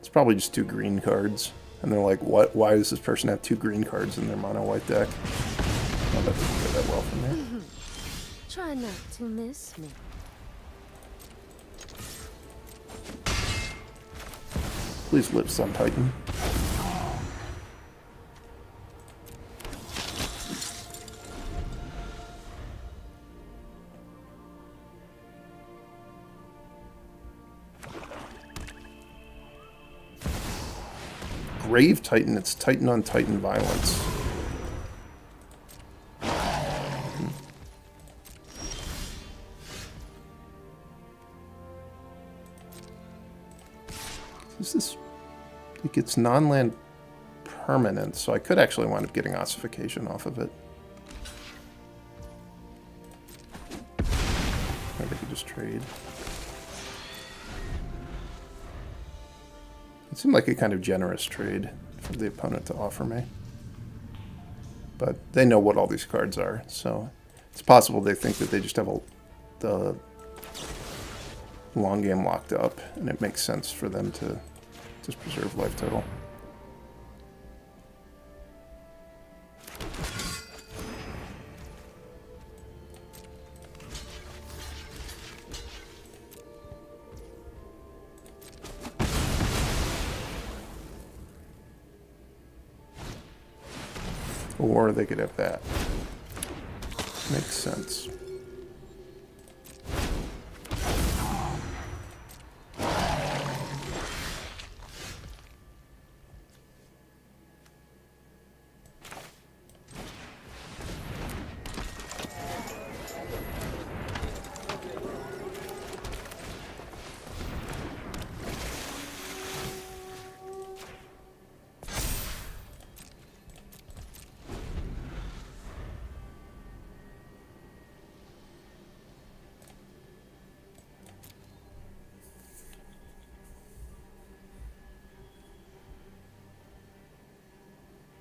[SPEAKER 1] It's probably just 2 green cards. And they're like, what? Why does this person have 2 green cards in their mono white deck? Well, that doesn't go that well for me.
[SPEAKER 5] Try not to miss me.
[SPEAKER 1] Please live, Sun Titan. Grave Titan, it's Titan on Titan violence. Is this... It gets non-land permanent, so I could actually wind up getting ossification off of it. Maybe I could just trade. It seemed like a kind of generous trade for the opponent to offer me. But they know what all these cards are, so it's possible they think that they just have the long game locked up, and it makes sense for them to just preserve life total. Or they could have that. Makes sense.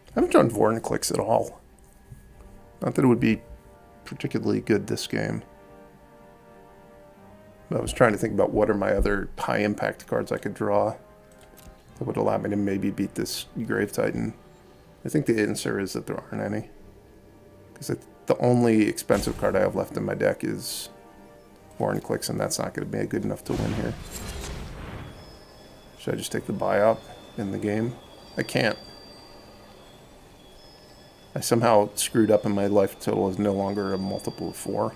[SPEAKER 1] I haven't drawn Vorn clicks at all. Not that it would be particularly good this game. But I was trying to think about what are my other high impact cards I could draw that would allow me to maybe beat this Grave Titan. I think the answer is that there aren't any. Because the only expensive card I have left in my deck is Vorn clicks, and that's not going to be good enough to win here. Should I just take the buyout in the game? I can't. I somehow screwed up and my life total is no longer a multiple of 4.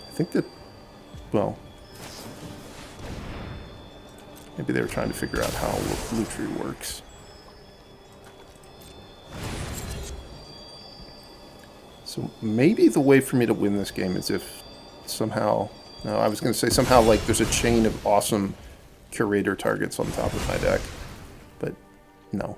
[SPEAKER 1] I think that, well, maybe they were trying to figure out how Lutri works. So maybe the way for me to win this game is if somehow... No, I was going to say somehow like there's a chain of awesome curator targets on top of my deck, but no.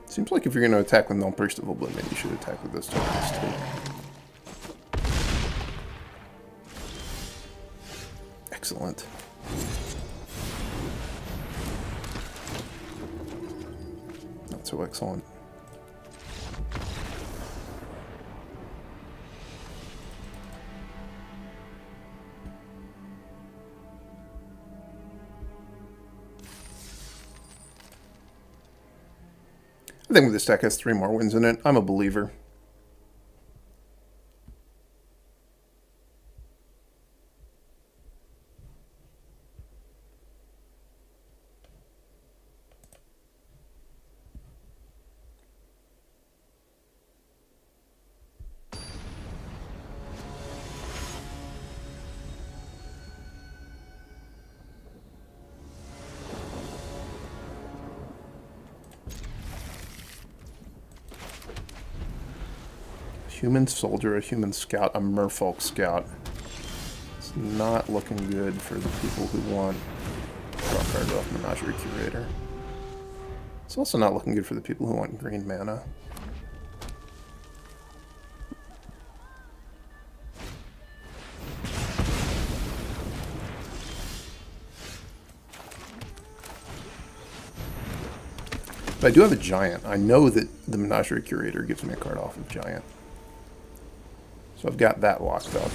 [SPEAKER 1] Seems like if you're going to attack with Null Priest of Oblivion, you should attack with those targets too. Excellent. Not so excellent. I think this deck has 3 more wins in it. I'm a believer. Human soldier, a human scout, a merfolk scout. It's not looking good for the people who want draw card off Menagerie Curator. It's also not looking good for the people who want green mana. But I do have a giant. I know that the Menagerie Curator gives me a card off of giant. So I've got that locked up.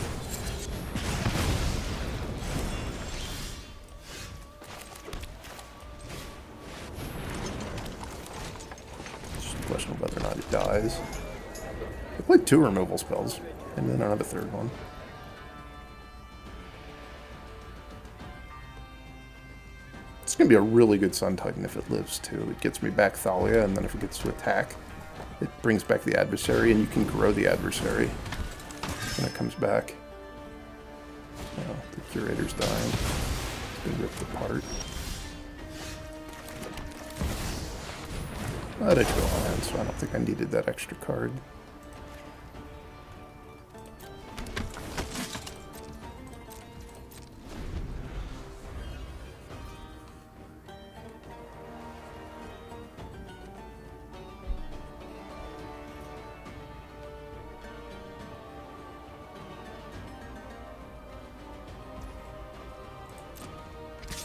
[SPEAKER 1] Just a question of whether or not it dies. I played 2 removal spells, and then I don't have a 3rd one. It's going to be a really good Sun Titan if it lives, too. It gets me back Thalia, and then if it gets to attack, it brings back the adversary, and you can grow the adversary when it comes back. Oh, the Curator's dying. It's been ripped apart. But I drew a land, so I don't think I needed that extra card.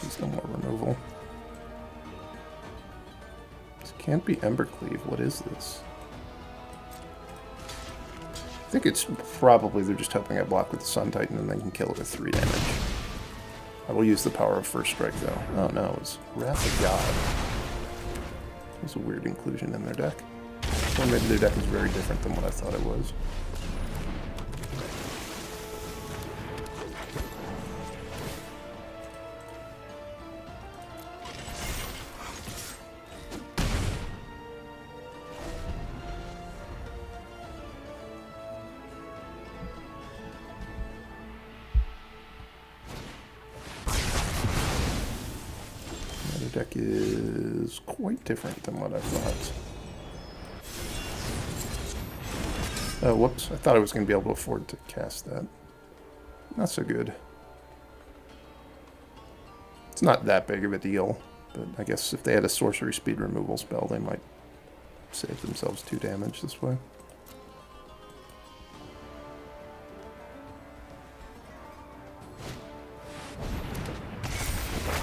[SPEAKER 1] There's no more removal. This can't be Embercleave. What is this? I think it's probably they're just hoping I block with the Sun Titan and then can kill it with 3 damage. I will use the power of First Strike, though. Oh no, it's Wrath of God. There's a weird inclusion in their deck. Or maybe their deck is very different than what I thought it was. Deck is quite different than what I thought. Oh, whoops. I thought I was going to be able to afford to cast that. Not so good. It's not that big of a deal, but I guess if they had a sorcery speed removal spell, they might save themselves 2 damage this way.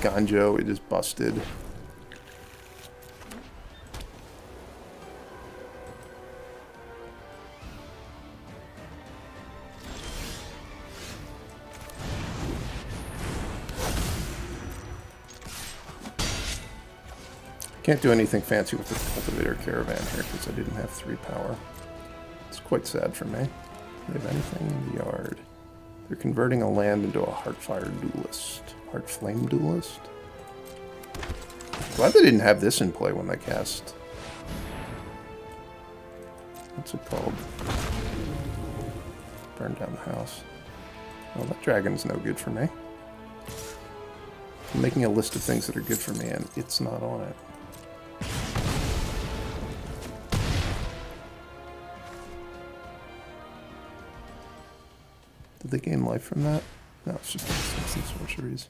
[SPEAKER 1] Ganjo, it is busted. Can't do anything fancy with the Cultivator Caravan here because I didn't have 3 power. It's quite sad for me. Do they have anything in the yard? They're converting a land into a Heartfire Duelist. Heartflame Duelist? Glad they didn't have this in play when they cast. What's it called? Burn down the house. Well, that dragon's no good for me. I'm making a list of things that are good for me, and it's not on it. Did they gain life from that? No, it's just some sorceries.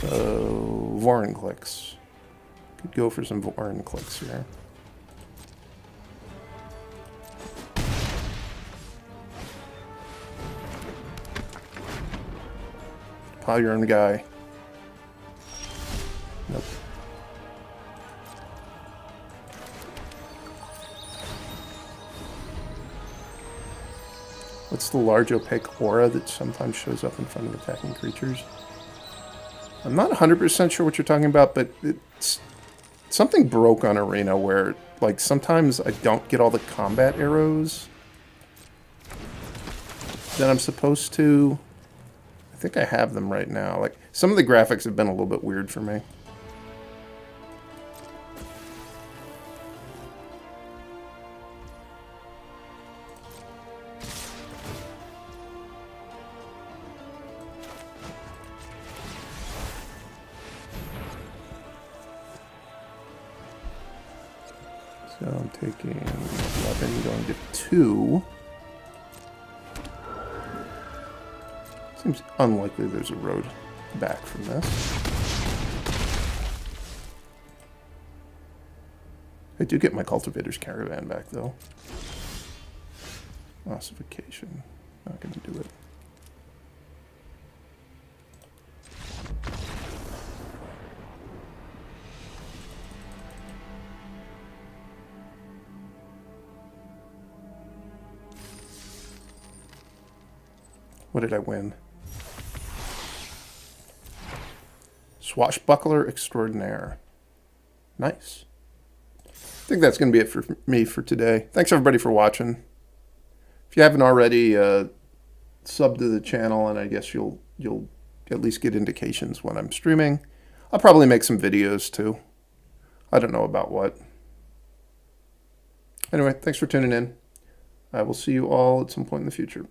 [SPEAKER 1] So, Vorin clicks. Could go for some Vorin clicks here. Pile your own guy. Nope. What's the large opaque aura that sometimes shows up in front of attacking creatures? I'm not 100% sure what you're talking about, but it's something broke on Arena where, like, sometimes I don't get all the combat arrows that I'm supposed to. I think I have them right now. Like, some of the graphics have been a little bit weird for me. So I'm taking 11, going to 2. Seems unlikely there's a road back from this. I do get my cultivator's caravan back, though. Ossification. Not going to do it. What did I win? Swashbuckler Extraordinaire. Nice. I think that's going to be it for me for today. Thanks everybody for watching. If you haven't already, sub to the channel, and I guess you'll at least get indications when I'm streaming. I'll probably make some videos too. I don't know about what. Anyway, thanks for tuning in. I will see you all at some point in the future.